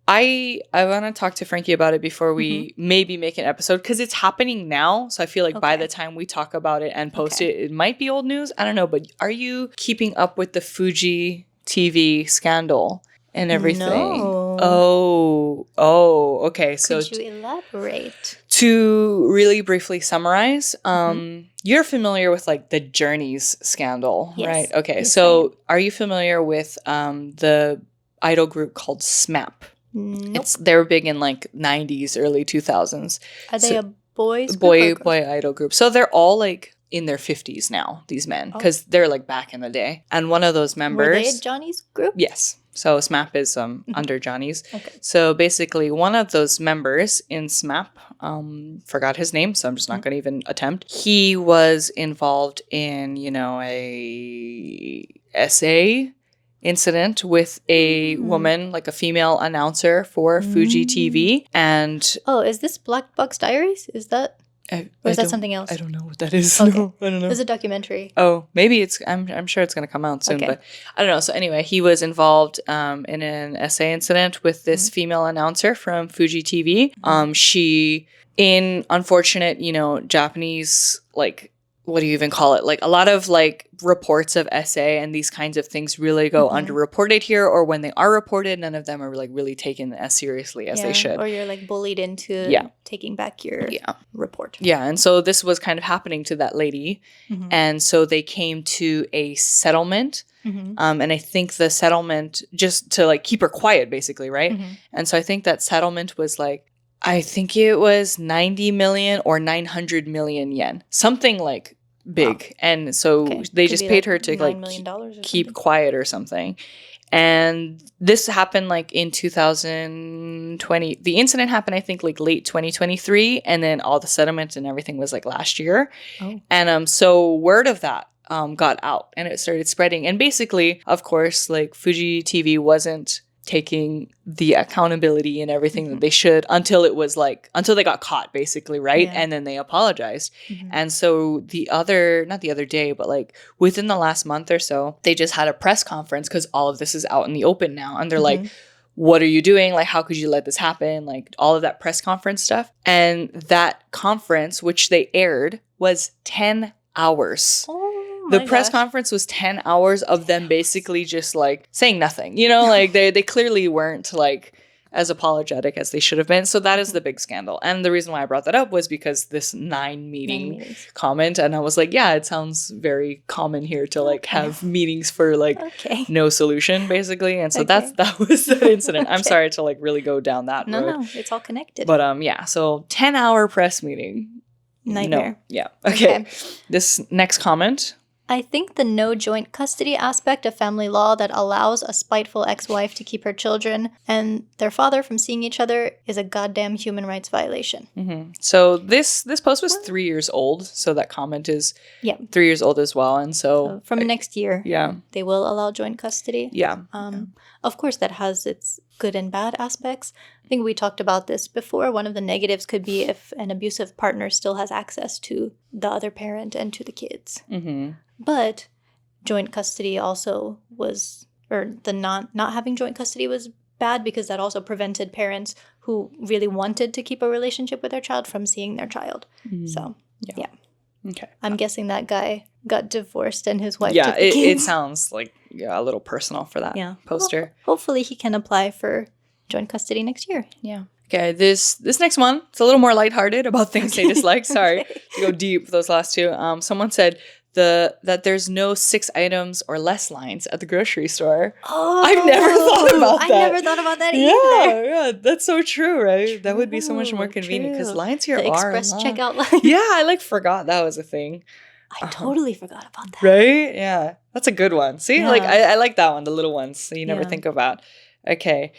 I want to talk to Frankie about it before we maybe make an episode because it's happening now. So I feel like by the time we talk about it and post it, it might be old news. I don't know. But are you keeping up with the Fuji TV scandal and everything? No. Okay. So could you elaborate? To really briefly summarize, you're familiar with like the Journeys scandal, right? Okay. Yes, so are you familiar with the idol group called SMAP? Nope. They were big in like 90s, early 2000s. Are they a boys group? Boy idol group. So they're all like in their 50s now, these men, because they're like back in the day. And one of those members... Were they a Johnny's group? Yes. So SMAP is under Johnny's. Okay. So basically one of those members in SMAP, forgot his name, so I'm just not going to even attempt. He was involved in, a essay incident with a woman, like a female announcer for Fuji TV. And is this Black Box Diaries? Is that or is that something else? I don't know what that is. Okay. No, I don't know. There's a documentary. Oh, maybe it's I'm sure it's going to come out soon, but I don't know. So anyway, he was involved in an essay incident with this female announcer from Fuji TV. She, in unfortunate, Japanese, like, what do you even call it? Like a lot of like reports of essay and these kinds of things really go underreported here, or when they are reported, none of them are like really taken as seriously as they should. Or you're like bullied into taking back your report. Yeah, and so this was kind of happening to that lady. And so they came to a settlement. And I think the settlement, just to like keep her quiet basically, right? And so I think that settlement was like, I think it was 90 million or 900 million yen. Something like big. Wow. And so they just paid her to like keep quiet or something. And this happened like in 2020. The incident happened, I think, like late 2023. And then all the settlement and everything was like last year. And so word of that got out and it started spreading. And basically, of course, like Fuji TV wasn't taking the accountability and everything that they should until they got caught basically, right? And then they apologized. And so not the other day, but like within the last month or so, they just had a press conference because all of this is out in the open now. And they're like, what are you doing? Like, how could you let this happen? Like all of that press conference stuff. And that conference, which they aired, was 10 hours. The press conference was 10 hours of them basically just like saying nothing, like they clearly weren't like as apologetic as they should have been. So that is the big scandal. And the reason why I brought that up was because this 9 meeting comment. And I was like, yeah, it sounds very common here to like have meetings for like no solution basically. And so that was the incident. I'm sorry to like really go down that road. No, it's all connected. But so 10-hour press meeting. Nightmare. No. Yeah. Okay. This next comment. I think the no joint custody aspect of family law that allows a spiteful ex-wife to keep her children and their father from seeing each other is a goddamn human rights violation. So this post was 3 years old. So that comment is 3 years old as well. And so from next year, they will allow joint custody. Of course, that has its good and bad aspects. I think we talked about this before. One of the negatives could be if an abusive partner still has access to the other parent and to the kids. But joint custody also was, or the not having joint custody was bad because that also prevented parents who really wanted to keep a relationship with their child from seeing their child. So, Okay. I'm guessing that guy got divorced and his wife took the kids. It sounds like a little personal for that poster. Well, hopefully he can apply for joint custody next year. Yeah. Okay, this next one, it's a little more lighthearted about things they dislike. Sorry to go deep those last two. Someone said that there's no 6 items or less lines at the grocery store. Oh, I've never thought about that. I never thought about that either. Yeah, that's so true, right? That would be so much more convenient because lines here the are express long. checkout line. Yeah, I like forgot that was a thing. I totally forgot about that. Right? Yeah. That's a good one. See, Yeah. like I like that one, the little ones so you never Yeah. think about. Okay.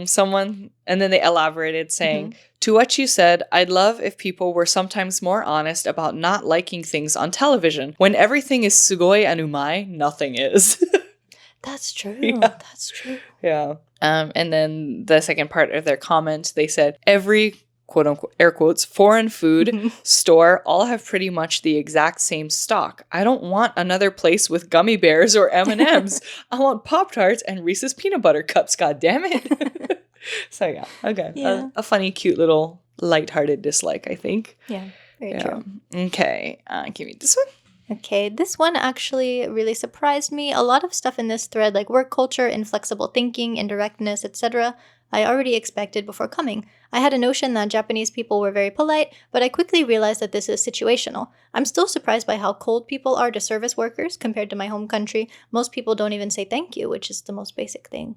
Someone, and then they elaborated saying, to what you said, I'd love if people were sometimes more honest about not liking things on television. When everything is sugoi and umai, nothing is. That's true. Yeah. That's true. Yeah. And then the second part of their comment, they said, every quote unquote, air quotes, foreign food store all have pretty much the exact same stock. I don't want another place with gummy bears or M&Ms. I want Pop-Tarts and Reese's peanut butter cups, god damn it. So yeah, okay. Yeah. A funny, cute little lighthearted dislike, I think. Yeah, very true. Okay, give me this one. Okay, this one actually really surprised me. A lot of stuff in this thread, like work culture, inflexible thinking, indirectness, etc., I already expected before coming. I had a notion that Japanese people were very polite, but I quickly realized that this is situational. I'm still surprised by how cold people are to service workers compared to my home country. Most people don't even say thank you, which is the most basic thing.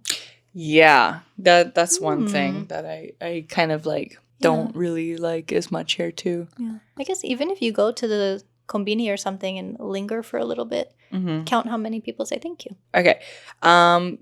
Yeah, that's one thing that I kind of like don't really like as much here too. Yeah, I guess even if you go to the Conbini or something and linger for a little bit, count how many people say thank you. Okay.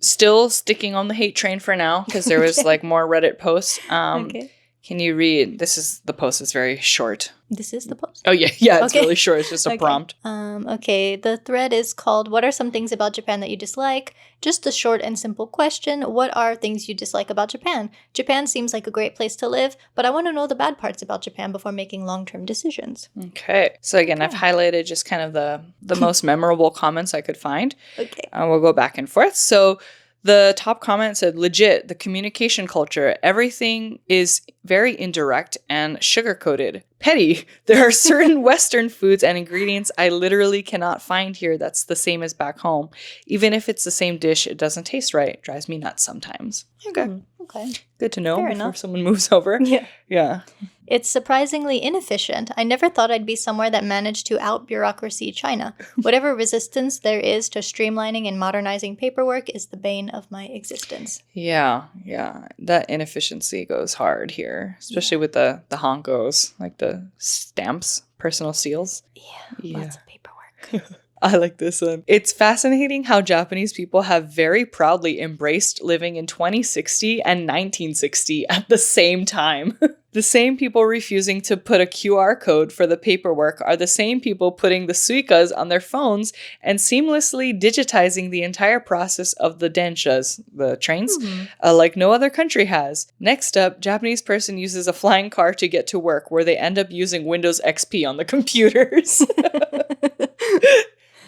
Still sticking on the hate train for now because there was like more Reddit posts. Okay. Can you read? The post is very short. This is the post? Oh, yeah. Yeah, it's really short. It's just a prompt. Okay. The thread is called, What are some things about Japan that you dislike? Just a short and simple question. What are things you dislike about Japan? Japan seems like a great place to live, but I want to know the bad parts about Japan before making long-term decisions. Okay. So again, I've highlighted just kind of the most memorable comments I could find. Okay. We'll go back and forth. So the top comment said, legit, the communication culture, everything is very indirect and sugar-coated. Petty, there are certain Western foods and ingredients I literally cannot find here that's the same as back home. Even if it's the same dish, it doesn't taste right. It drives me nuts sometimes. Okay. Okay. Good to know Fair before enough. someone moves over. Yeah. Yeah. It's surprisingly inefficient. I never thought I'd be somewhere that managed to out-bureaucracy China. Whatever resistance there is to streamlining and modernizing paperwork is the bane of my existence. Yeah. Yeah. That inefficiency goes hard here, especially with the hankos, like the stamps, personal seals. Yeah. Lots of paperwork. I like this one. It's fascinating how Japanese people have very proudly embraced living in 2060 and 1960 at the same time. The same people refusing to put a QR code for the paperwork are the same people putting the suikas on their phones and seamlessly digitizing the entire process of the denshas, the trains, like no other country has. Next up, Japanese person uses a flying car to get to work where they end up using Windows XP on the computers.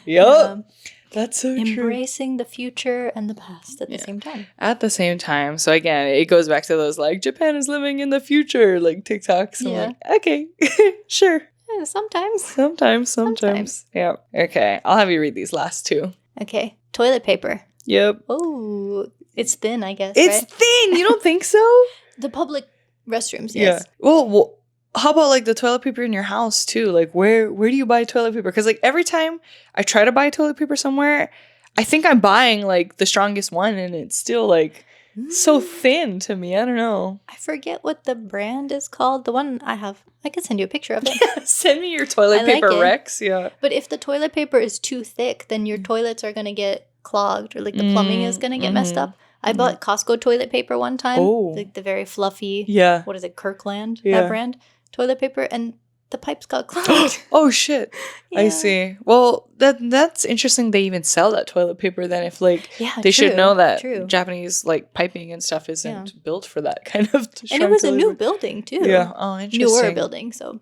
Yup. That's so true. Embracing the future and the past at the same time. At the same time. So again, it goes back to those like, Japan is living in the future, like TikToks. I'm like, okay, sure. Yeah, sometimes. Sometimes. Yeah. Okay. I'll have you read these last two. Okay. Toilet paper. Yep. Oh, it's thin, I guess, It's right? thin. You don't think so? The public restrooms, yes. Yeah. Well, how about like the toilet paper in your house too? Like where do you buy toilet paper? Because like every time I try to buy toilet paper somewhere, I think I'm buying like the strongest one and it's still like so thin to me. I don't know. I forget what the brand is called. The one I have, I can send you a picture of it. Send me your toilet paper, Rex. Yeah. But if the toilet paper is too thick, then your toilets are going to get clogged or like the plumbing is going to get messed up. I bought Costco toilet paper one time. Oh. Like the very fluffy, what is it, Kirkland, that brand, toilet paper, and the pipes got clogged. Oh, shit. Yeah. I see. Well, that's interesting they even sell that toilet paper then if like they should know that Japanese like piping and stuff isn't built for that kind of and it was a new building too. Yeah. Oh, interesting. Newer building, so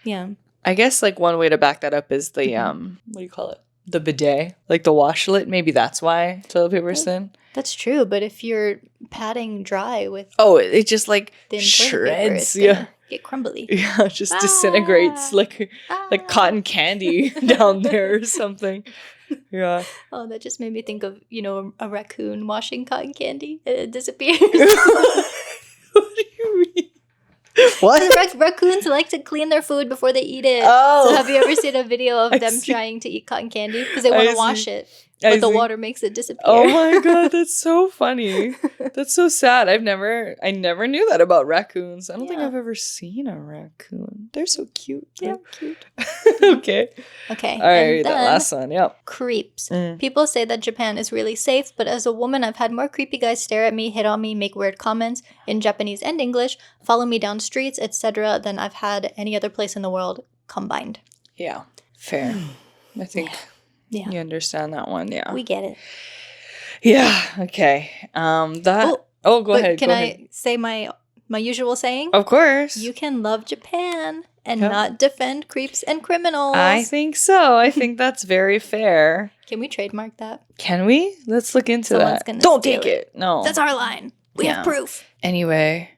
yeah. I guess like one way to back that up is the what do you call it? The bidet, like the washlet. Maybe that's why toilet paper is thin. That's true, but if you're patting dry with it just like thin shreds, paper, get crumbly. Yeah, it just disintegrates like cotton candy down there or something. Yeah. Oh, that just made me think of, a raccoon washing cotton candy and it disappears. What do you mean? What? Raccoons like to clean their food before they eat it. Oh. So have you ever seen a video of them trying to eat cotton candy? Because they want to wash it. but the water makes it disappear. Oh my god, that's so funny. That's so sad. I never knew that about raccoons. I don't think I've ever seen a raccoon. They're so cute. They're cute. Okay. Okay. All right, the last one. Yep. Creeps. People say that Japan is really safe, but as a woman, I've had more creepy guys stare at me, hit on me, make weird comments in Japanese and English, follow me down streets, etc. than I've had any other place in the world combined. Yeah. Fair. I think you understand that one. Yeah. We get it. Yeah. Okay. Go ahead. Can I say my usual saying? Of course. You can love Japan and not defend creeps and criminals. I think so. I think that's very fair. Can we trademark that? Can we? Let's look into that. Don't take it. No. That's our line. We have proof. Anyway.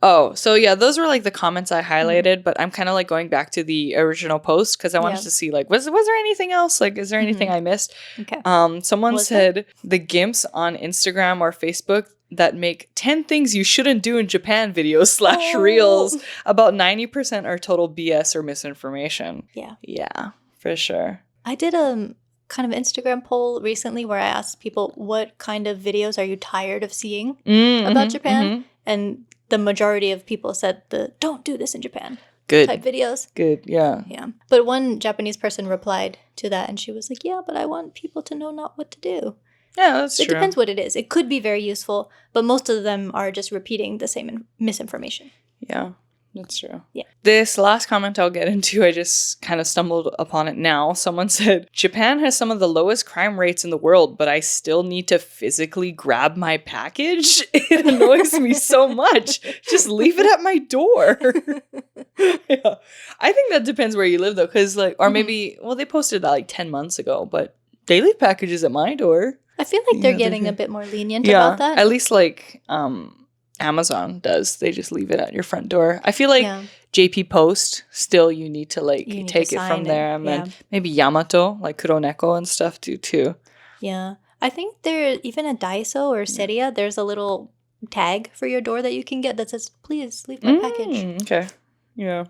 Oh, so yeah, those were like the comments I highlighted, but I'm kind of like going back to the original post because I wanted to see like, was there anything else? Like, is there anything I missed? Okay. Someone said the gimps on Instagram or Facebook that make 10 things you shouldn't do in Japan videos / reels, about 90% are total BS or misinformation. Yeah. Yeah, for sure. I did a kind of Instagram poll recently where I asked people, what kind of videos are you tired of seeing about Japan? And the majority of people said don't do this in Japan type videos. Good, yeah. Yeah. But one Japanese person replied to that and she was like, yeah, but I want people to know not what to do. Yeah, that's true. It depends what it is. It could be very useful, but most of them are just repeating the same misinformation. Yeah, that's true. Yeah. This last comment I'll get into, I just kind of stumbled upon it now. Someone said, Japan has some of the lowest crime rates in the world, but I still need to physically grab my package. It annoys me so much. Just leave it at my door. Yeah. I think that depends where you live though, because like, or maybe, well, they posted that like 10 months ago, but they leave packages at my door. I feel like they're getting a bit more lenient about that. At least like Amazon does. They just leave it at your front door. I feel like JP Post, still you need to like take it from there. And then maybe Yamato, like Kuroneko and stuff do too. Yeah. I think there, even at Daiso or Seria, there's a little tag for your door that you can get that says, please leave my package. Okay. Yeah.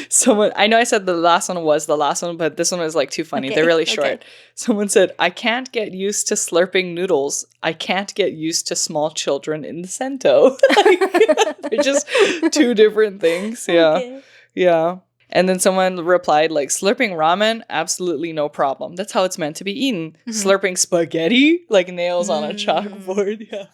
Someone, I know I said the last one was the last one, but this one was like too funny. They're really short. Someone said, I can't get used to slurping noodles. I can't get used to small children in the sento. They're just two different things. Yeah. Okay. Yeah. And then someone replied, like, slurping ramen, absolutely no problem. That's how it's meant to be eaten. Slurping spaghetti, like nails on a chalkboard. Yeah.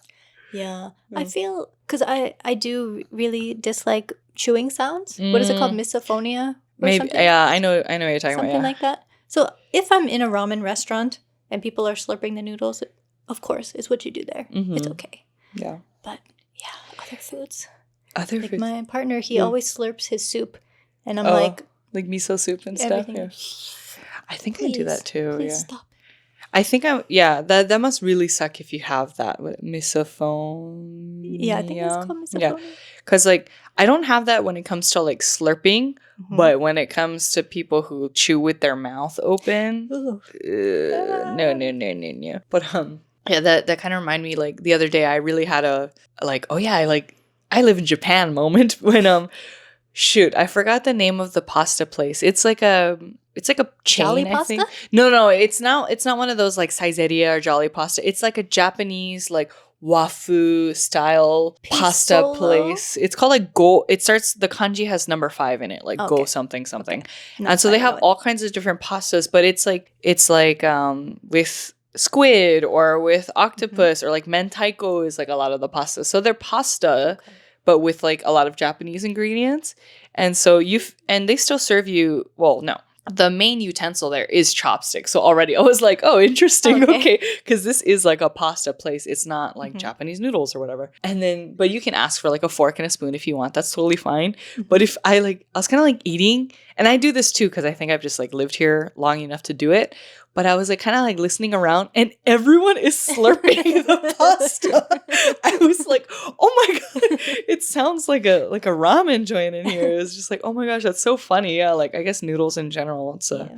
Yeah. I feel, because I do really dislike chewing sounds. What is it called? Misophonia? Maybe. Something? Yeah, I know what you're talking about. Something like that. So if I'm in a ramen restaurant and people are slurping the noodles, of course, it's what you do there. It's okay. Yeah. But yeah, other foods. Like my partner, he always slurps his soup. And I'm like miso soup and stuff. Yeah. I think I do that too. Please stop. I think that must really suck if you have that with misophonia. Yeah, I think it's called misophonia. Yeah. Because like I don't have that when it comes to like slurping, but when it comes to people who chew with their mouth open, no. But yeah, that kind of reminded me, like the other day I really had a like, oh yeah, I live in Japan moment when I forgot the name of the pasta place. It's like a chain, Jolly I pasta? think. No, it's not one of those like Saizeria or Jolly Pasta. It's like a Japanese like wafuu style pasta place. It's called like go. It starts, the kanji has number 5 in it, like go something. Okay. And so they have all kinds of different pastas, but it's like with squid or with octopus or like mentaiko is like a lot of the pasta. So they're pasta. Okay. But with like a lot of Japanese ingredients. And so and they still serve you, well, no. The main utensil there is chopsticks. So already I was like, oh, interesting. Okay. Because this is like a pasta place. It's not like Japanese noodles or whatever. And then, but you can ask for like a fork and a spoon if you want. That's totally fine. But if I was kind of like eating, and I do this too, because I think I've just like lived here long enough to do it. But I was like kind of like listening around and everyone is slurping the pasta. I was like, oh my God, it sounds like a ramen joint in here. It was just like, oh my gosh, that's so funny. Yeah, like I guess noodles in general, it's a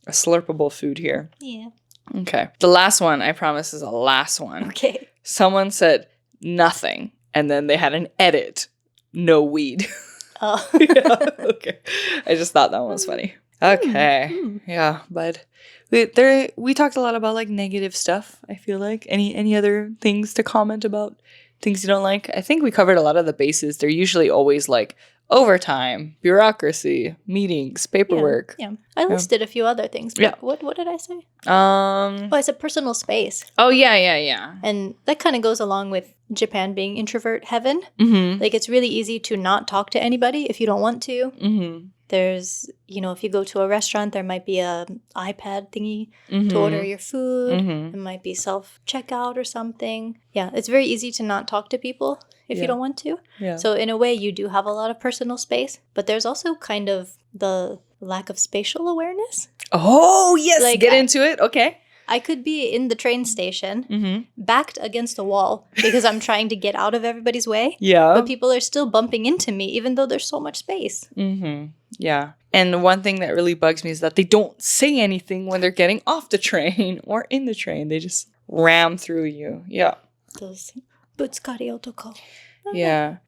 slurpable food here. Yeah. Okay. The last one, I promise, is the last one. Okay. Someone said nothing. And then they had an edit. No weed. Oh. Yeah, okay. I just thought that one was funny. Okay. Yeah, but we talked a lot about like negative stuff, I feel like. Any other things to comment about? Things you don't like? I think we covered a lot of the bases. They're usually always like overtime, bureaucracy, meetings, paperwork. Yeah. I listed a few other things. But what did I say? I said personal space. Oh, yeah. And that kind of goes along with Japan being introvert heaven. Mm-hmm. Like, it's really easy to not talk to anybody if you don't want to. Mm-hmm. There's, if you go to a restaurant, there might be a iPad thingy to order your food. Mm-hmm. It might be self-checkout or something. Yeah, it's very easy to not talk to people if you don't want to. Yeah. So in a way, you do have a lot of personal space. But there's also kind of the lack of spatial awareness. Oh, yes. Like, Get into it. Okay. I could be in the train station, backed against a wall because I'm trying to get out of everybody's way. Yeah. But people are still bumping into me, even though there's so much space. Mm-hmm. Yeah. And one thing that really bugs me is that they don't say anything when they're getting off the train or in the train. They just ram through you. Yeah. Those butsukari otoko. Yeah.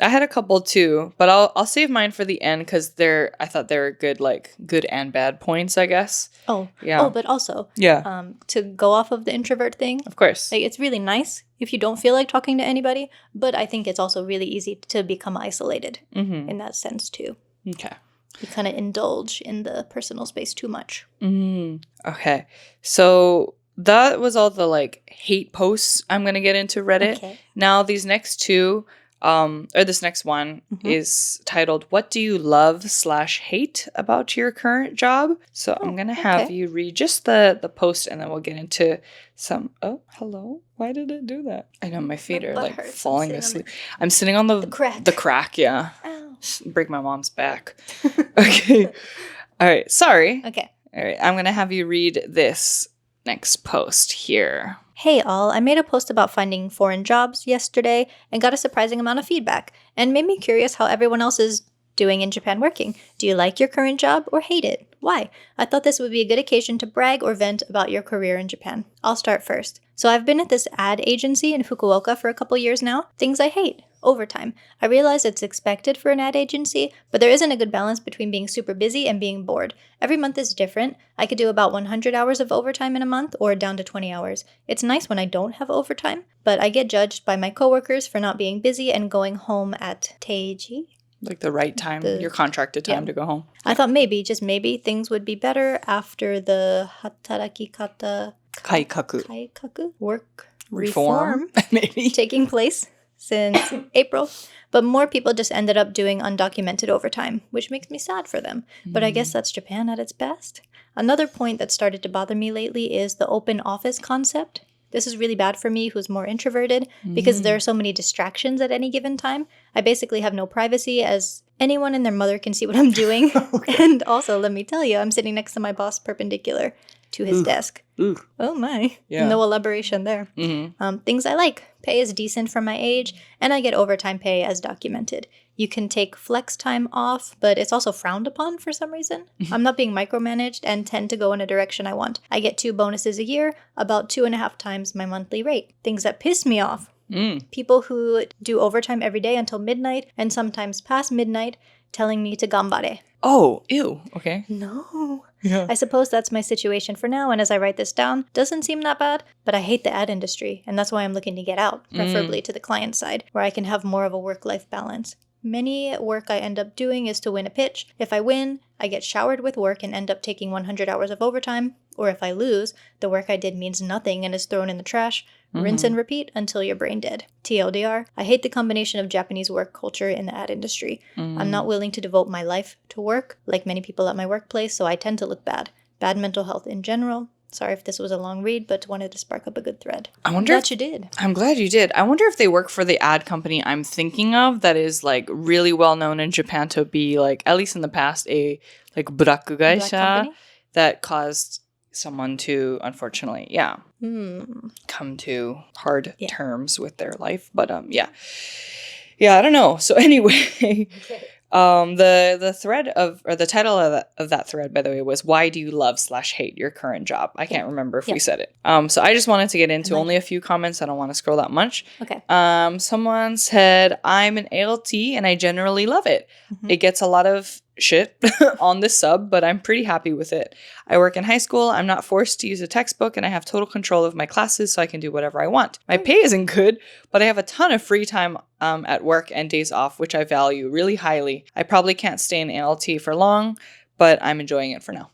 I had a couple too, but I'll save mine for the end because I thought they were good and bad points, I guess. Oh. Yeah. Oh, but also, to go off of the introvert thing. Of course. Like, it's really nice if you don't feel like talking to anybody, but I think it's also really easy to become isolated in that sense too. Okay. You kind of indulge in the personal space too much. Okay. So that was all the like hate posts I'm going to get into Reddit. Okay. Now these next two, or this next one is titled, "What do you love/hate about your current job?" So I'm going to have you read just the post and then we'll get into some. Oh, hello. Why did it do that? I know my feet are like falling asleep. I'm sitting on the crack. The crack, yeah. Ow. Break my mom's back. Okay. All right. Sorry. Okay. All right. I'm going to have you read this next post here. Hey all, I made a post about finding foreign jobs yesterday and got a surprising amount of feedback and made me curious how everyone else is doing in Japan working. Do you like your current job or hate it? Why? I thought this would be a good occasion to brag or vent about your career in Japan. I'll start first. So I've been at this ad agency in Fukuoka for a couple years now. Things I hate. Overtime. I realize it's expected for an ad agency, but there isn't a good balance between being super busy and being bored. Every month is different. I could do about 100 hours of overtime in a month or down to 20 hours. It's nice when I don't have overtime, but I get judged by my coworkers for not being busy and going home at teiji. Like the right time, your contracted time to go home. I thought maybe, just maybe, things would be better after the hatarakikata kaikaku work reform maybe taking place since April. But more people just ended up doing undocumented overtime, which makes me sad for them. But I guess that's Japan at its best. Another point that started to bother me lately is the open office concept. This is really bad for me, who's more introverted, because there are so many distractions at any given time. I basically have no privacy, as anyone and their mother can see what I'm doing. And also, let me tell you, I'm sitting next to my boss perpendicular to his desk. Oh my. Yeah. No elaboration there. Things I like. Pay is decent for my age, and I get overtime pay as documented. You can take flex time off, but it's also frowned upon for some reason. I'm not being micromanaged and tend to go in a direction I want. I get 2 bonuses a year, about 2.5 times my monthly rate. Things that piss me off. People who do overtime every day until midnight, and sometimes past midnight, telling me to ganbare. Oh, ew. Okay. No. Yeah. I suppose that's my situation for now, and as I write this down, doesn't seem that bad, but I hate the ad industry, and that's why I'm looking to get out, preferably to the client side, where I can have more of a work-life balance. Many work I end up doing is to win a pitch. If I win, I get showered with work and end up taking 100 hours of overtime. Or if I lose, the work I did means nothing and is thrown in the trash. Rinse and repeat until you're brain dead. TLDR, I hate the combination of Japanese work culture in the ad industry. I'm not willing to devote my life to work, like many people at my workplace, so I tend to look bad. Bad mental health in general. Sorry if this was a long read, but wanted to spark up a good thread. I'm glad you did. I'm glad you did. I wonder if they work for the ad company I'm thinking of that is like really well known in Japan to be like, at least in the past, a like burakku gaisha that caused someone to, unfortunately, come to hard terms with their life. But yeah, I don't know. So anyway, the thread or the title of that thread, by the way, was "Why do you love/hate your current job?" I can't remember if we said it. So I just wanted to get into only a few comments. I don't want to scroll that much. Okay. Someone said, "I'm an ALT and I generally love it. It gets a lot of shit on this sub, but I'm pretty happy with it. I work in high school. I'm not forced to use a textbook, and I have total control of my classes, so I can do whatever I want. My pay isn't good, but I have a ton of free time at work and days off, which I value really highly. I probably can't stay in ALT for long, but I'm enjoying it for now.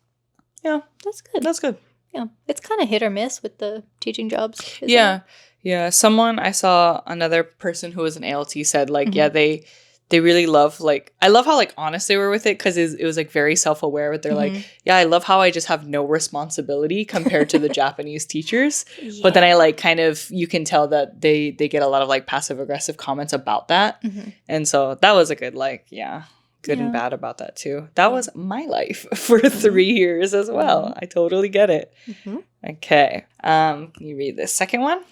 Yeah, That's good. that's good. Yeah. It's kind of hit or miss with the teaching jobs. Isn't Yeah. it? Yeah. Someone, I saw another person who was an ALT said, like, yeah, they really love, like, I love how, like, honest they were with it, because it was, like, very self-aware. But they're like, yeah, I love how I just have no responsibility compared to the Japanese teachers. Yeah. But then I, like, kind of, you can tell that they get a lot of, like, passive-aggressive comments about that. And so that was a good, like, yeah, good and bad about that, too. That was my life for 3 years as well. I totally get it. Okay. Can you read the second one?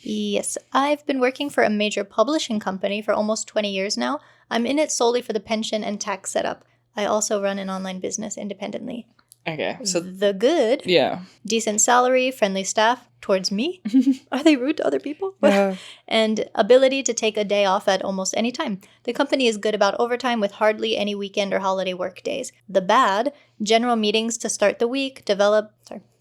Yes. I've been working for a major publishing company for almost 20 years now. I'm in it solely for the pension and tax setup. I also run an online business independently. Okay. So The good. yeah. Decent salary, friendly staff towards me. Are they rude to other people? Yeah. And ability to take a day off at almost any time. The company is good about overtime with hardly any weekend or holiday work days. The bad, general meetings to start the week,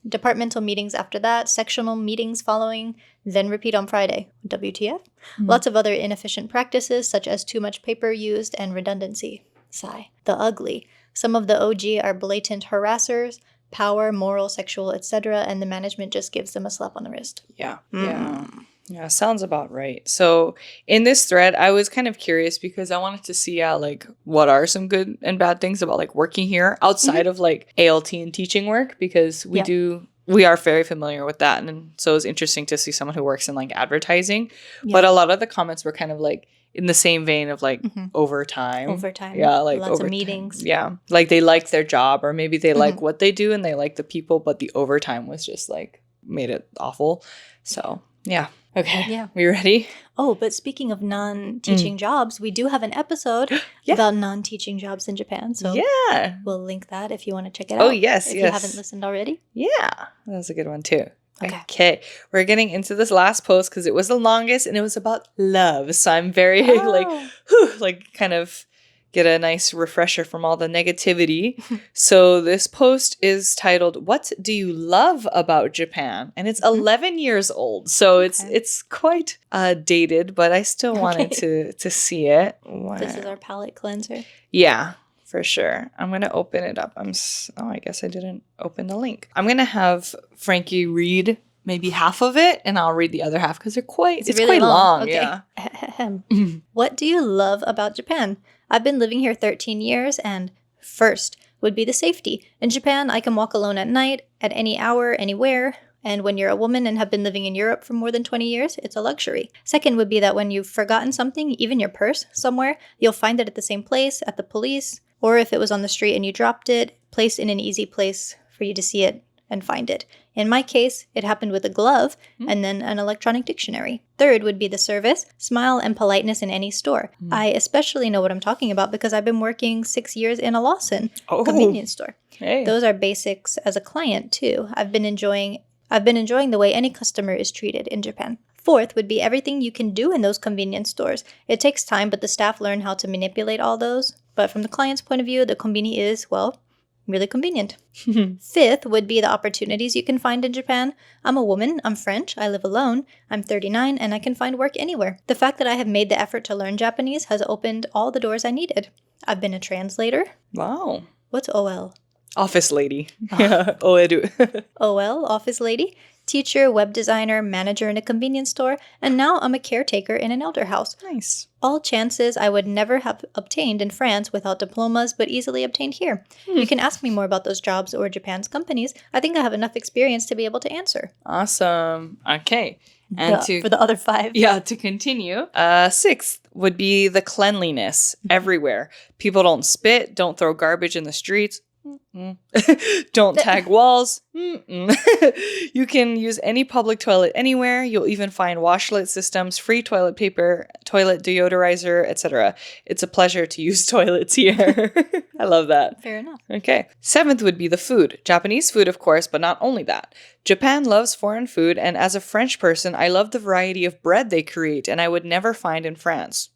departmental meetings after that, sectional meetings following, then repeat on Friday. WTF? Lots of other inefficient practices, such as too much paper used and redundancy. Sigh. The ugly. Some of the OG are blatant harassers, power, moral, sexual, etc., and the management just gives them a slap on the wrist. Yeah. Yeah. Yeah, sounds about right. So in this thread, I was kind of curious because I wanted to see like what are some good and bad things about like working here outside of like ALT and teaching work, because we are very familiar with that. And so it was interesting to see someone who works in like advertising. Yeah. But a lot of the comments were kind of like in the same vein of like overtime. Overtime. Yeah, like lots of meetings. Yeah. Like they like their job, or maybe they like what they do and they like the people, but the overtime was just like made it awful. So yeah. Okay. Yeah. We ready? Oh, but speaking of non-teaching jobs, we do have an episode about non-teaching jobs in Japan. So yeah, we'll link that if you want to check it out. Oh, yes, if you haven't listened already. Yeah, that was a good one too. Okay. We're getting into this last post because it was the longest and it was about love. So I'm very like kind of get a nice refresher from all the negativity. So this post is titled, "What do you love about Japan?" And it's 11 years old. So it's quite dated, but I still wanted to see it. This is our palate cleanser. Yeah, for sure. I'm going to open it up. I guess I didn't open the link. I'm going to have Frankie read maybe half of it, and I'll read the other half because it's really quite long. Okay. Yeah. What do you love about Japan? I've been living here 13 years, and first would be the safety. In Japan, I can walk alone at night, at any hour, anywhere. And when you're a woman and have been living in Europe for more than 20 years, it's a luxury. Second would be that when you've forgotten something, even your purse somewhere, you'll find it at the same place, at the police, or if it was on the street and you dropped it, placed in an easy place for you to see it and find it. In my case, it happened with a glove and then an electronic dictionary. Third would be the service, smile, and politeness in any store. I especially know what I'm talking about because I've been working 6 years in a Lawson convenience store. Hey. Those are basics as a client too. I've been enjoying the way any customer is treated in Japan. Fourth would be everything you can do in those convenience stores. It takes time, but the staff learn how to manipulate all those. But from the client's point of view, the Conbini is, well, really convenient. Fifth would be the opportunities you can find in Japan. I'm a woman, I'm French, I live alone, I'm 39, and I can find work anywhere. The fact that I have made the effort to learn Japanese has opened all the doors I needed. I've been a translator. Wow. What's OL? Office lady. Yeah. Oeru. OL, office lady. Teacher, web designer, manager in a convenience store, and now I'm a caretaker in an elder house. Nice. All chances I would never have obtained in France without diplomas, but easily obtained here. You can ask me more about those jobs or Japan's companies. I think I have enough experience to be able to answer. Awesome. Okay. And for the other 5. Yeah, to continue. Sixth would be the cleanliness everywhere. People don't spit, don't throw garbage in the streets. Don't tag walls. You can use any public toilet anywhere. You'll even find washlet systems, free toilet paper, toilet deodorizer, etc. It's a pleasure to use toilets here. I love that. Fair enough. Okay. Seventh would be the food. Japanese food, of course, but not only that. Japan loves foreign food, and as a French person, I love the variety of bread they create, and I would never find in France.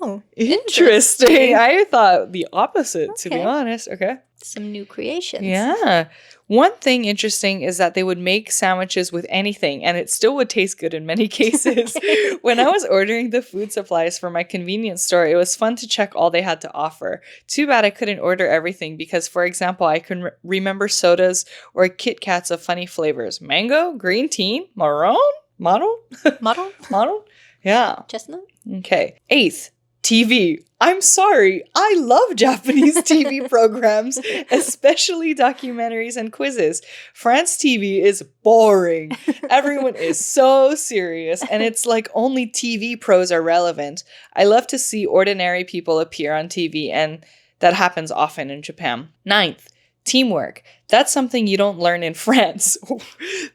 Oh, interesting. I thought the opposite, to be honest. Okay. Some new creations. Yeah. One thing interesting is that they would make sandwiches with anything, and it still would taste good in many cases. When I was ordering the food supplies for my convenience store, it was fun to check all they had to offer. Too bad I couldn't order everything because, for example, I can remember sodas or Kit Kats of funny flavors. Mango, green tea, maron? Maron? Yeah. Chestnut? Okay. 8th, TV. I'm sorry. I love Japanese TV programs, especially documentaries and quizzes. France TV is boring. Everyone is so serious, and it's like only TV pros are relevant. I love to see ordinary people appear on TV, and that happens often in Japan. 9th, teamwork. That's something you don't learn in France.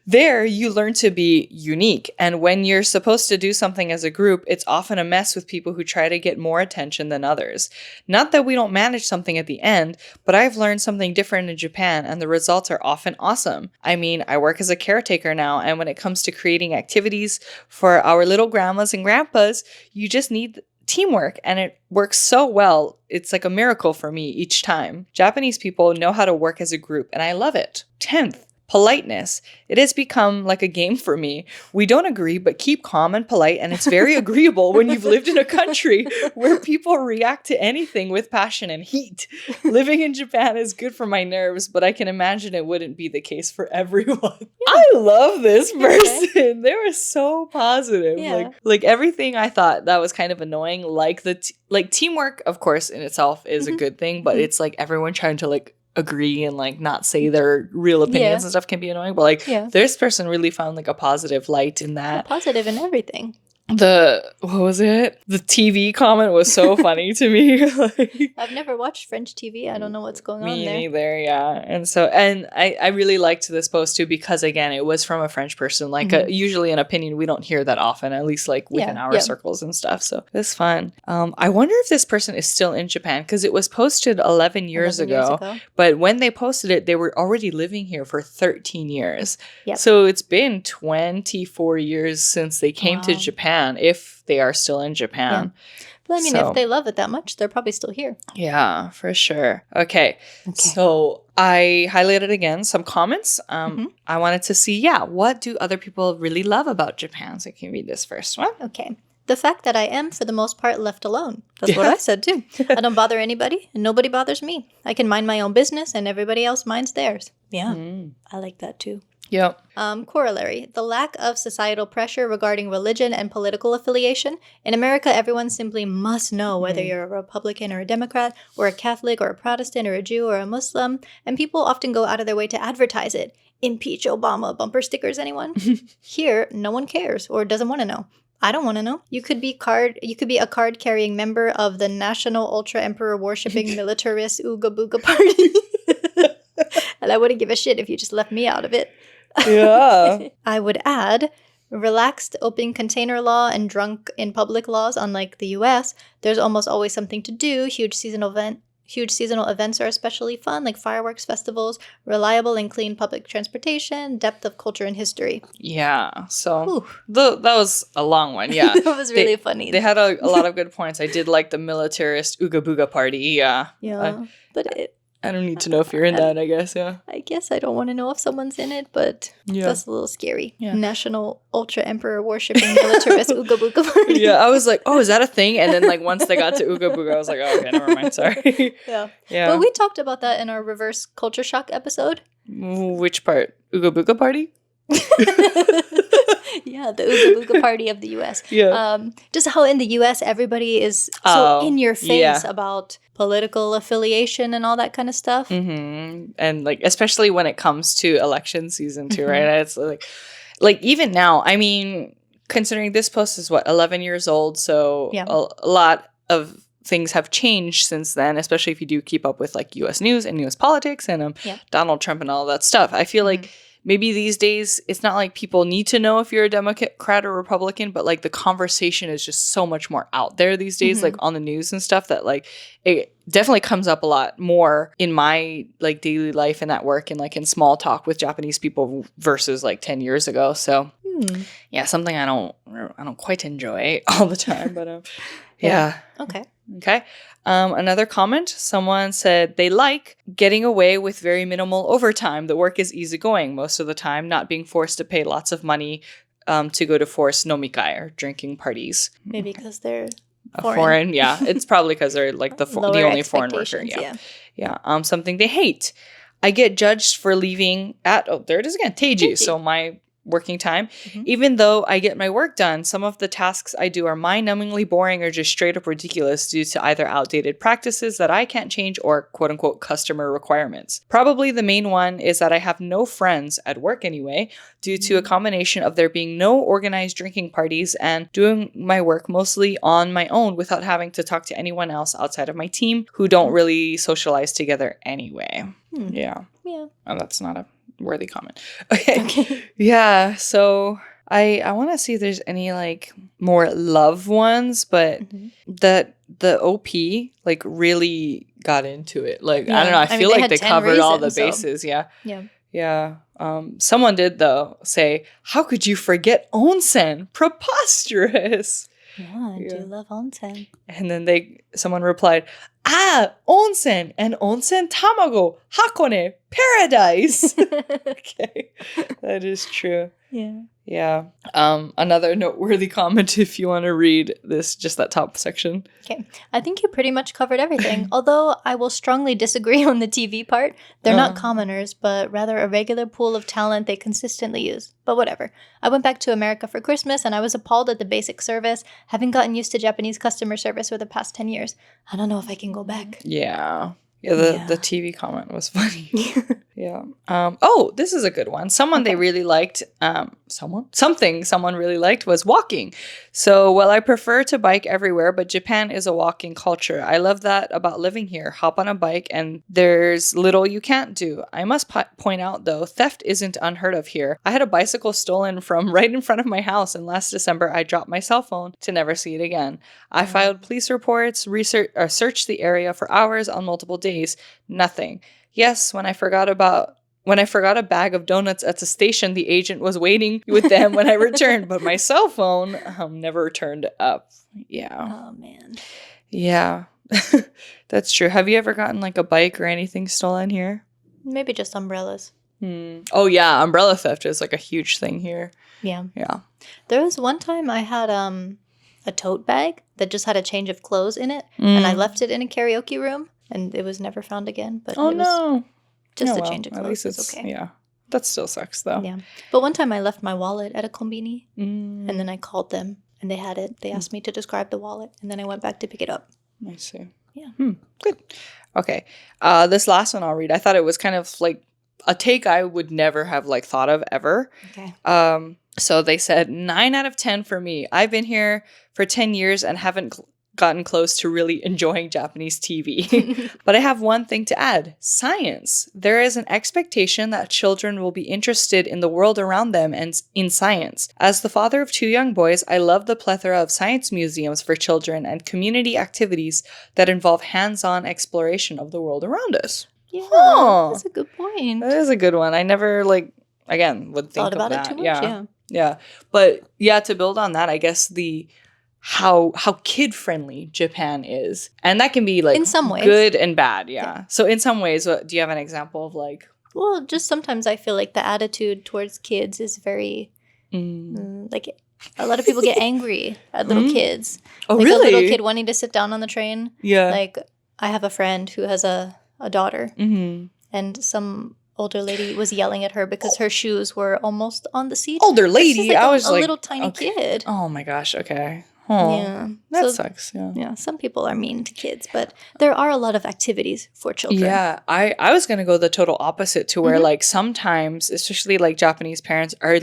There, you learn to be unique. And when you're supposed to do something as a group, it's often a mess with people who try to get more attention than others. Not that we don't manage something at the end, but I've learned something different in Japan, and the results are often awesome. I mean, I work as a caretaker now, and when it comes to creating activities for our little grandmas and grandpas, you just need teamwork, and it works so well. It's like a miracle for me each time. Japanese people know how to work as a group, and I love it. 10th, politeness. It has become like a game for me. We don't agree, but keep calm and polite, and it's very agreeable when you've lived in a country where people react to anything with passion and heat. Living in Japan is good for my nerves, but I can imagine it wouldn't be the case for everyone. I love this person. Okay. They were so positive. Yeah. Like everything I thought that was kind of annoying, like teamwork, of course, in itself is a good thing, but it's like everyone trying to like agree and like not say their real opinions and stuff can be annoying, but like this person really found like a positive light in that. Positive in everything. What was it? The TV comment was so funny to me. I've never watched French TV. I don't know what's going on there. Me neither, yeah. And I really liked this post too because, again, it was from a French person. Like, usually an opinion we don't hear that often, at least like within our circles and stuff. So it's fun. I wonder if this person is still in Japan because it was posted 11 years ago. But when they posted it, they were already living here for 13 years. Yep. So it's been 24 years since they came to Japan. If they are still in Japan. Yeah. But I mean, if they love it that much, they're probably still here. Yeah, for sure. Okay. So I highlighted again some comments. I wanted to see, what do other people really love about Japan? So I can read this first one. Okay. The fact that I am, for the most part, left alone. That's what I said, too. I don't bother anybody, and nobody bothers me. I can mind my own business, and everybody else minds theirs. Yeah, I like that, too. Yep. Corollary. The lack of societal pressure regarding religion and political affiliation. In America, everyone simply must know whether you're a Republican or a Democrat, or a Catholic or a Protestant or a Jew or a Muslim, and people often go out of their way to advertise it. Impeach Obama, bumper stickers, anyone? Here, no one cares or doesn't want to know. I don't want to know. You could be a card-carrying member of the National Ultra Emperor Worshipping Militarist Ooga Booga Party. And I wouldn't give a shit if you just left me out of it. Yeah. I would add, relaxed open container law and drunk in public laws, unlike the US, there's almost always something to do. Huge seasonal events are especially fun, like fireworks festivals, reliable and clean public transportation, depth of culture and history. Yeah. So that was a long one. Yeah. That was really funny. They had a lot of good points. I did like the militarist Ooga Booga Party. Yeah. Yeah. I don't need to know if you're in that, I guess, I guess I don't want to know if someone's in it, but that's a little scary. Yeah. National Ultra Emperor Worshipping Militarist Ooga Booga Party. Yeah, I was like, oh, is that a thing? And then like once they got to Ooga Booga, I was like, oh, okay, never mind, sorry. Yeah. But we talked about that in our reverse culture shock episode. Which part? Ooga Booga Party? Yeah, the Ooga Booga Party of the U.S. Yeah. Just how in the U.S. everybody is so in your face about political affiliation and all that kind of stuff. Mm-hmm. And like, especially when it comes to election season too, right? It's like even now, I mean, considering this post is 11 years old, so a lot of things have changed since then, especially if you do keep up with like U.S. news and U.S. politics and Donald Trump and all that stuff. I feel like maybe these days it's not like people need to know if you're a Democrat or Republican, but like the conversation is just so much more out there these days, like on the news and stuff, that like it definitely comes up a lot more in my like daily life and at work and like in small talk with Japanese people versus like 10 years ago. So Yeah, something I don't quite enjoy all the time, but yeah. Okay. Another comment, someone said they like getting away with very minimal overtime. The work is easygoing most of the time, not being forced to pay lots of money to go to forced nomikai or drinking parties. Maybe because they're foreign. Yeah. It's probably because they're like the only foreign worker. Yeah. Something they hate. I get judged for leaving at, there it is again, teiji. So my working time. Even though I get my work done, some of the tasks I do are mind-numbingly boring or just straight up ridiculous due to either outdated practices that I can't change or quote-unquote customer requirements. Probably the main one is that I have no friends at work anyway, due to a combination of there being no organized drinking parties and doing my work mostly on my own without having to talk to anyone else outside of my team who don't really socialize together anyway. Yeah. Oh, that's not a worthy comment. Okay. Yeah. So I want to see if there's any like more love ones, but that the OP like really got into it. Like, I don't know. I feel like they covered all the bases. So. Yeah. Someone did though say, how could you forget onsen? Preposterous. Yeah, I do love onsen. And then someone replied, onsen and onsen tamago, hakone, paradise. Okay, that is true. Yeah. Another noteworthy comment if you want to read this, just that top section. Okay. I think you pretty much covered everything. Although I will strongly disagree on the TV part. They're not commoners, but rather a regular pool of talent they consistently use. But whatever. I went back to America for Christmas and I was appalled at the basic service, having gotten used to Japanese customer service for the past 10 years. I don't know if I can go back. Yeah, the TV comment was funny. Yeah. This is a good one. Someone really liked, someone really liked was walking. So, well, I prefer to bike everywhere, but Japan is a walking culture. I love that about living here. Hop on a bike and there's little you can't do. I must point out, though, theft isn't unheard of here. I had a bicycle stolen from right in front of my house, and last December I dropped my cell phone to never see it again. I filed police reports, searched the area for hours on multiple days. Nothing. Yes, when I forgot a bag of donuts at the station, the agent was waiting with them when I returned, but my cell phone never turned up. Yeah. Oh, man. Yeah. That's true. Have you ever gotten like a bike or anything stolen here? Maybe just umbrellas. Oh, yeah. Umbrella theft is like a huge thing here. Yeah. Yeah. There was one time I had a tote bag that just had a change of clothes in it, and I left it in a karaoke room. And it was never found again. But it was just a change of clothes. At least it's okay. Yeah. That still sucks, though. Yeah. But one time I left my wallet at a Conbini. And then I called them. And they had it. They asked me to describe the wallet. And then I went back to pick it up. I see. Yeah. Good. Okay. This last one I'll read. I thought it was kind of like a take I would never have like thought of ever. Okay. So they said 9 out of 10 for me. I've been here for 10 years and haven't gotten close to really enjoying Japanese TV. But I have one thing to add. Science. There is an expectation that children will be interested in the world around them and in science. As the father of 2 young boys, I love the plethora of science museums for children and community activities that involve hands-on exploration of the world around us. Yeah, that's a good point. That is a good one. I never, would think thought about that. It too much, Yeah. But, to build on that, I guess how kid-friendly Japan is. And that can be, in some ways, good and bad, yeah. So in some ways, do you have an example of, Well, just sometimes I feel like the attitude towards kids is very, a lot of people get angry at little kids. Oh, really? A little kid wanting to sit down on the train. Yeah. I have a friend who has a daughter. And some older lady was yelling at her because her shoes were almost on the seat. Older lady? I was a little tiny kid. Oh, my gosh. Okay. Oh, yeah. That sucks. Yeah. Yeah. Some people are mean to kids, but there are a lot of activities for children. Yeah. I was going to go the total opposite to where sometimes, especially Japanese parents are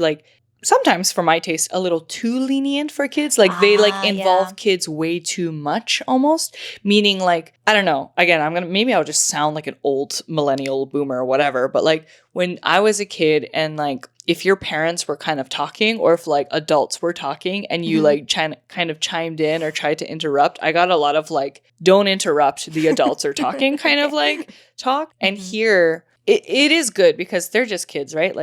sometimes for my taste, a little too lenient for kids. They involve kids way too much almost. Meaning I don't know. Again, maybe I'll just sound like an old millennial boomer or whatever. But when I was a kid and if your parents were kind of talking or if adults were talking and you kind of chimed in or tried to interrupt, I got a lot of don't interrupt, the adults are talking kind of talk. And here it is good because they're just kids, right?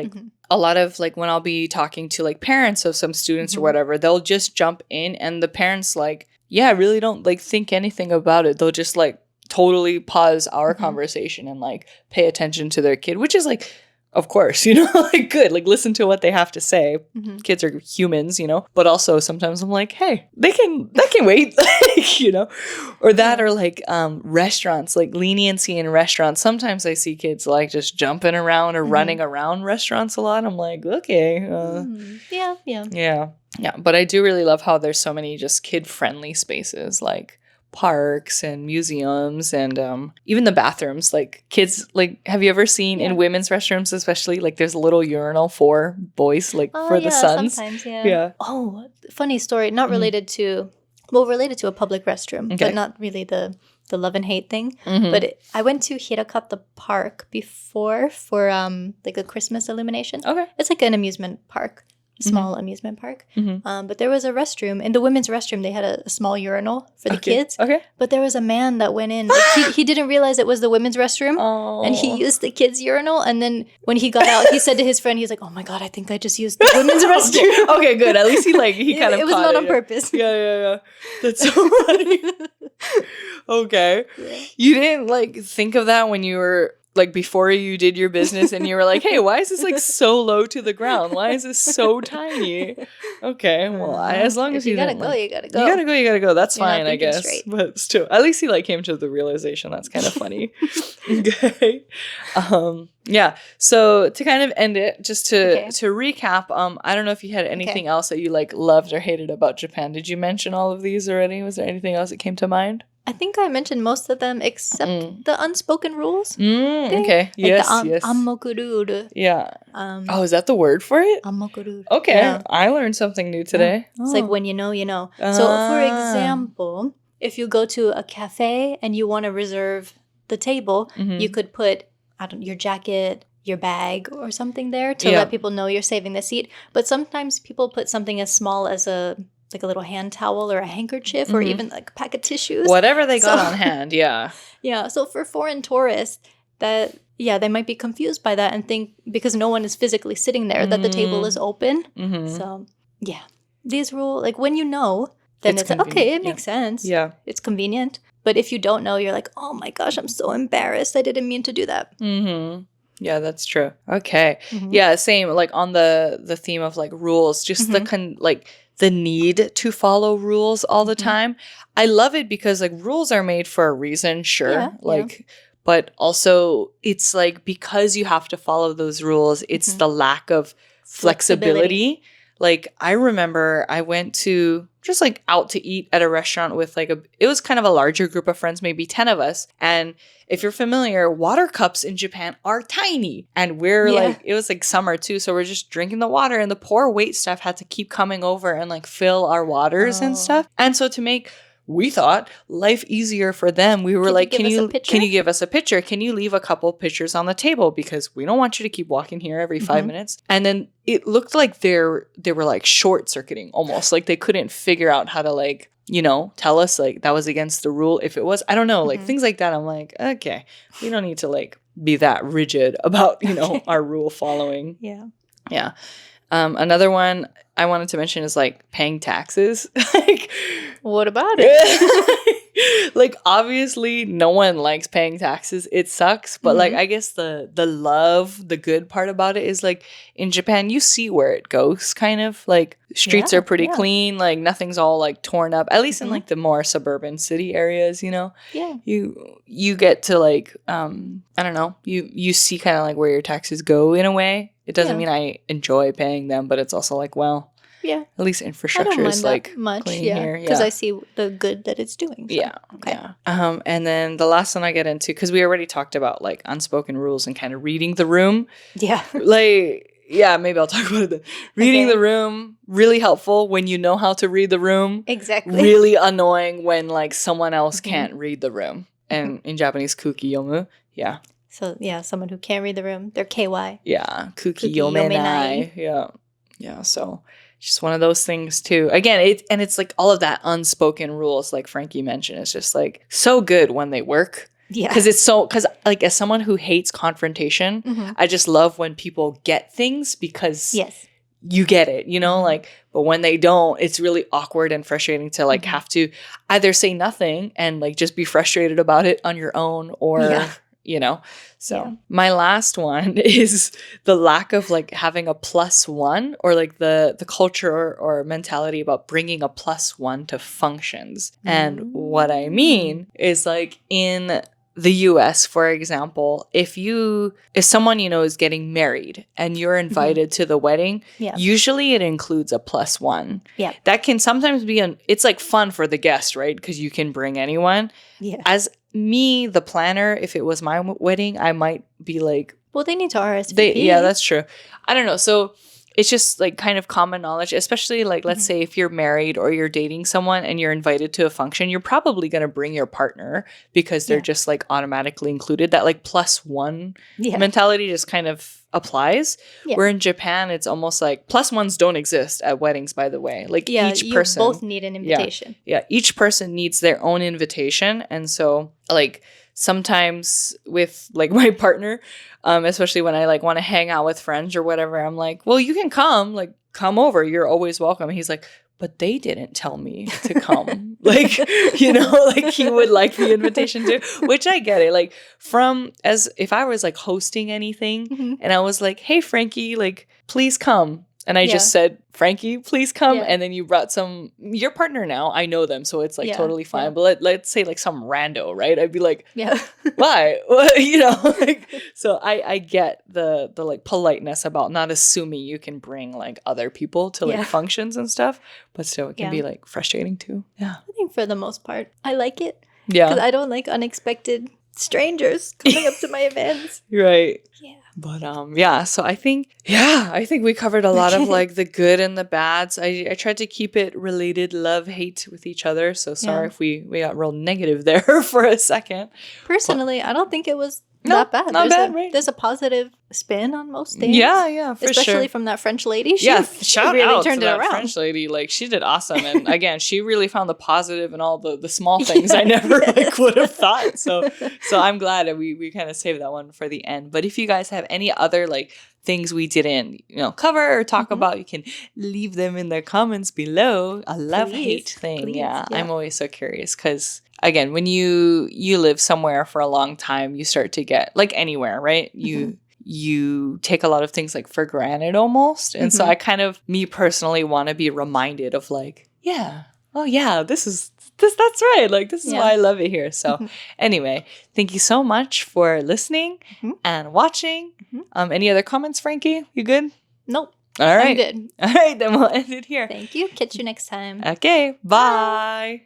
a lot of like when I'll be talking to like parents of some students or whatever, they'll just jump in and the parents like, yeah, really don't like think anything about it. They'll just like totally pause our conversation and like pay attention to their kid, which is like, of course, you know, like good, like listen to what they have to say. Kids are humans, you know, but also sometimes I'm like, hey, that can wait, like, you know, or that, or like restaurants, like leniency in restaurants. Sometimes I see kids like just jumping around or running around restaurants a lot. I'm like, okay. Yeah. But I do really love how there's so many just kid-friendly spaces like parks and museums and even the bathrooms, like kids, like have you ever seen in women's restrooms especially, like there's a little urinal for boys, like for the sons sometimes. Oh, funny story, not related to related to a public restroom, but not really the love and hate thing. But I went to Hirakata Park before for like a Christmas illumination. It's like an amusement park, small amusement park. But there was a restroom. In the women's restroom, they had a small urinal for the kids. But there was a man that went in. Like, he didn't realize it was the women's restroom. And he used the kids' urinal. And then when he got out, he said to his friend, he's like, oh my God, I think I just used the women's restroom. Okay, good. At least he kind of it was not on purpose. Yeah. That's so funny. Okay. You didn't like think of that when you were like before you did your business and you were like, hey, why is this like so low to the ground? Why is this so tiny? Okay, well, as long as you gotta didn't, go, like, you gotta go. You gotta go. That's You're fine, I guess. straight. But still, at least he like came to the realization. That's kind of funny. Okay. Yeah. So to kind of end it, just to recap, I don't know if you had anything else that you like loved or hated about Japan. Did you mention all of these already? Was there anything else that came to mind? I think I mentioned most of them except the unspoken rules. Okay. Like yes. anmoku ruuru. Yeah. Is that the word for it? Anmoku ruuru. Okay. Yeah. I learned something new today. It's like when you know, you know. So for example, if you go to a cafe and you want to reserve the table, you could put your jacket, your bag or something there to let people know you're saving the seat. But sometimes people put something as small as a little hand towel or a handkerchief or even like a pack of tissues. Whatever they got on hand, yeah. Yeah, so for foreign tourists, that they might be confused by that and think because no one is physically sitting there that the table is open. So, yeah. These rules, like when you know, then it's like, okay, it makes sense. Yeah. It's convenient. But if you don't know, you're like, oh my gosh, I'm so embarrassed. I didn't mean to do that. Yeah, that's true. Okay. Yeah, same. Like on the theme of like rules, just the need to follow rules all the time. I love it because like rules are made for a reason, sure. But also it's like because you have to follow those rules, it's the lack of flexibility. Like I remember I went to just like out to eat at a restaurant with like it was kind of a larger group of friends, maybe 10 of us. And if you're familiar, water cups in Japan are tiny. And we're like, it was like summer too. So we're just drinking the water and the poor wait staff had to keep coming over and like fill our waters and stuff. And so to make, we thought, life easier for them, we were like, can you give us a picture? Can you leave a couple pictures on the table? Because we don't want you to keep walking here every 5 minutes. And then it looked like they were like short circuiting almost. Like they couldn't figure out how to like, you know, tell us like that was against the rule. If it was, I don't know, like things like that. I'm like, okay, we don't need to like be that rigid about, you know, our rule following. Yeah. Another one I wanted to mention is like paying taxes. Like, what about it? Like obviously no one likes paying taxes. It sucks. But like I guess the good part about it is like in Japan you see where it goes kind of. Like streets are pretty clean. Like nothing's all like torn up. At least in like the more suburban city areas, you know? Yeah. You get to like I don't know. You see kind of like where your taxes go in a way. It doesn't mean I enjoy paying them, but it's also like, well, at least infrastructure is like much, clean here. Because I see the good that it's doing. So. Yeah. Okay. Yeah. And then the last one I get into, because we already talked about like unspoken rules and kind of reading the room. Yeah. Like, yeah, maybe I'll talk about it then. Reading the room, really helpful when you know how to read the room. Exactly. Really annoying when like someone else can't read the room. And in Japanese, kuuki yomu. Yeah. So, yeah, someone who can't read the room. They're KY. Yeah. Kuuki yomenai. Yeah. Yeah. So, just one of those things, too. Again, it's like all of that unspoken rules, like Frankie mentioned. It's just like so good when they work. Yeah. Because like as someone who hates confrontation, I just love when people get things because you get it, you know, like, but when they don't, it's really awkward and frustrating to like have to either say nothing and like just be frustrated about it on your own or, you know, so my last one is the lack of like having a +1 or like the culture or mentality about bringing a +1 to functions. And what I mean is like in the US, for example, if someone you know is getting married and you're invited to the wedding, usually it includes a +1. Yeah. That can sometimes be it's like fun for the guest, right? Because you can bring anyone. Yeah. As me, the planner, if it was my wedding, I might be like, well, they need to RSVP. Yeah, that's true. I don't know. So it's just like kind of common knowledge, especially like, let's say if you're married or you're dating someone and you're invited to a function, you're probably going to bring your partner because they're just like automatically included. That like +1 mentality just kind of applies. Where in Japan, it's almost like +1s don't exist at weddings, by the way. Like each person. You both need an invitation. Yeah. Each person needs their own invitation. And so like sometimes with like my partner, especially when I like want to hang out with friends or whatever, I'm like, well, you can come, like come over. You're always welcome. And he's like, but they didn't tell me to come. Like, you know, like he would like the invitation too, which I get it. Like as if I was like hosting anything and I was like, hey, Frankie, like, please come. And I just said, Frankie, please come. And then you brought your partner now. I know them. So it's like totally fine. But let's say like some rando, right? I'd be like, why? Well, you know, like, so I get the like politeness about not assuming you can bring like other people to like functions and stuff. But still, it can be like frustrating too. Yeah. I think for the most part, I like it. Yeah. Because I don't like unexpected strangers coming up to my events. Right. Yeah. But so I think we covered a lot of like the good and the bads. I tried to keep it related love-hate with each other. So sorry if we got real negative there for a second. Personally, I don't think it was that bad. Not bad, right? There's a positive spin on most things. Yeah, for especially sure. from that French lady. She shout really out turned to it that around. French lady. Like she did awesome. And again, she really found the positive in all the small things I never like would have thought. So I'm glad that we kind of saved that one for the end. But if you guys have any other like things we didn't, cover or talk about, you can leave them in the comments below. A love-hate thing. Please, yeah, I'm always so curious because again, when you live somewhere for a long time, you start to get like anywhere, right? You take a lot of things like for granted almost. And so I kind of, me personally, want to be reminded of like, that's right. Like, this is why I love it here. So anyway, thank you so much for listening and watching. Any other comments, Frankie? You good? Nope. All right. I'm good. All right, then we'll end it here. Thank you. Catch you next time. Okay. Bye.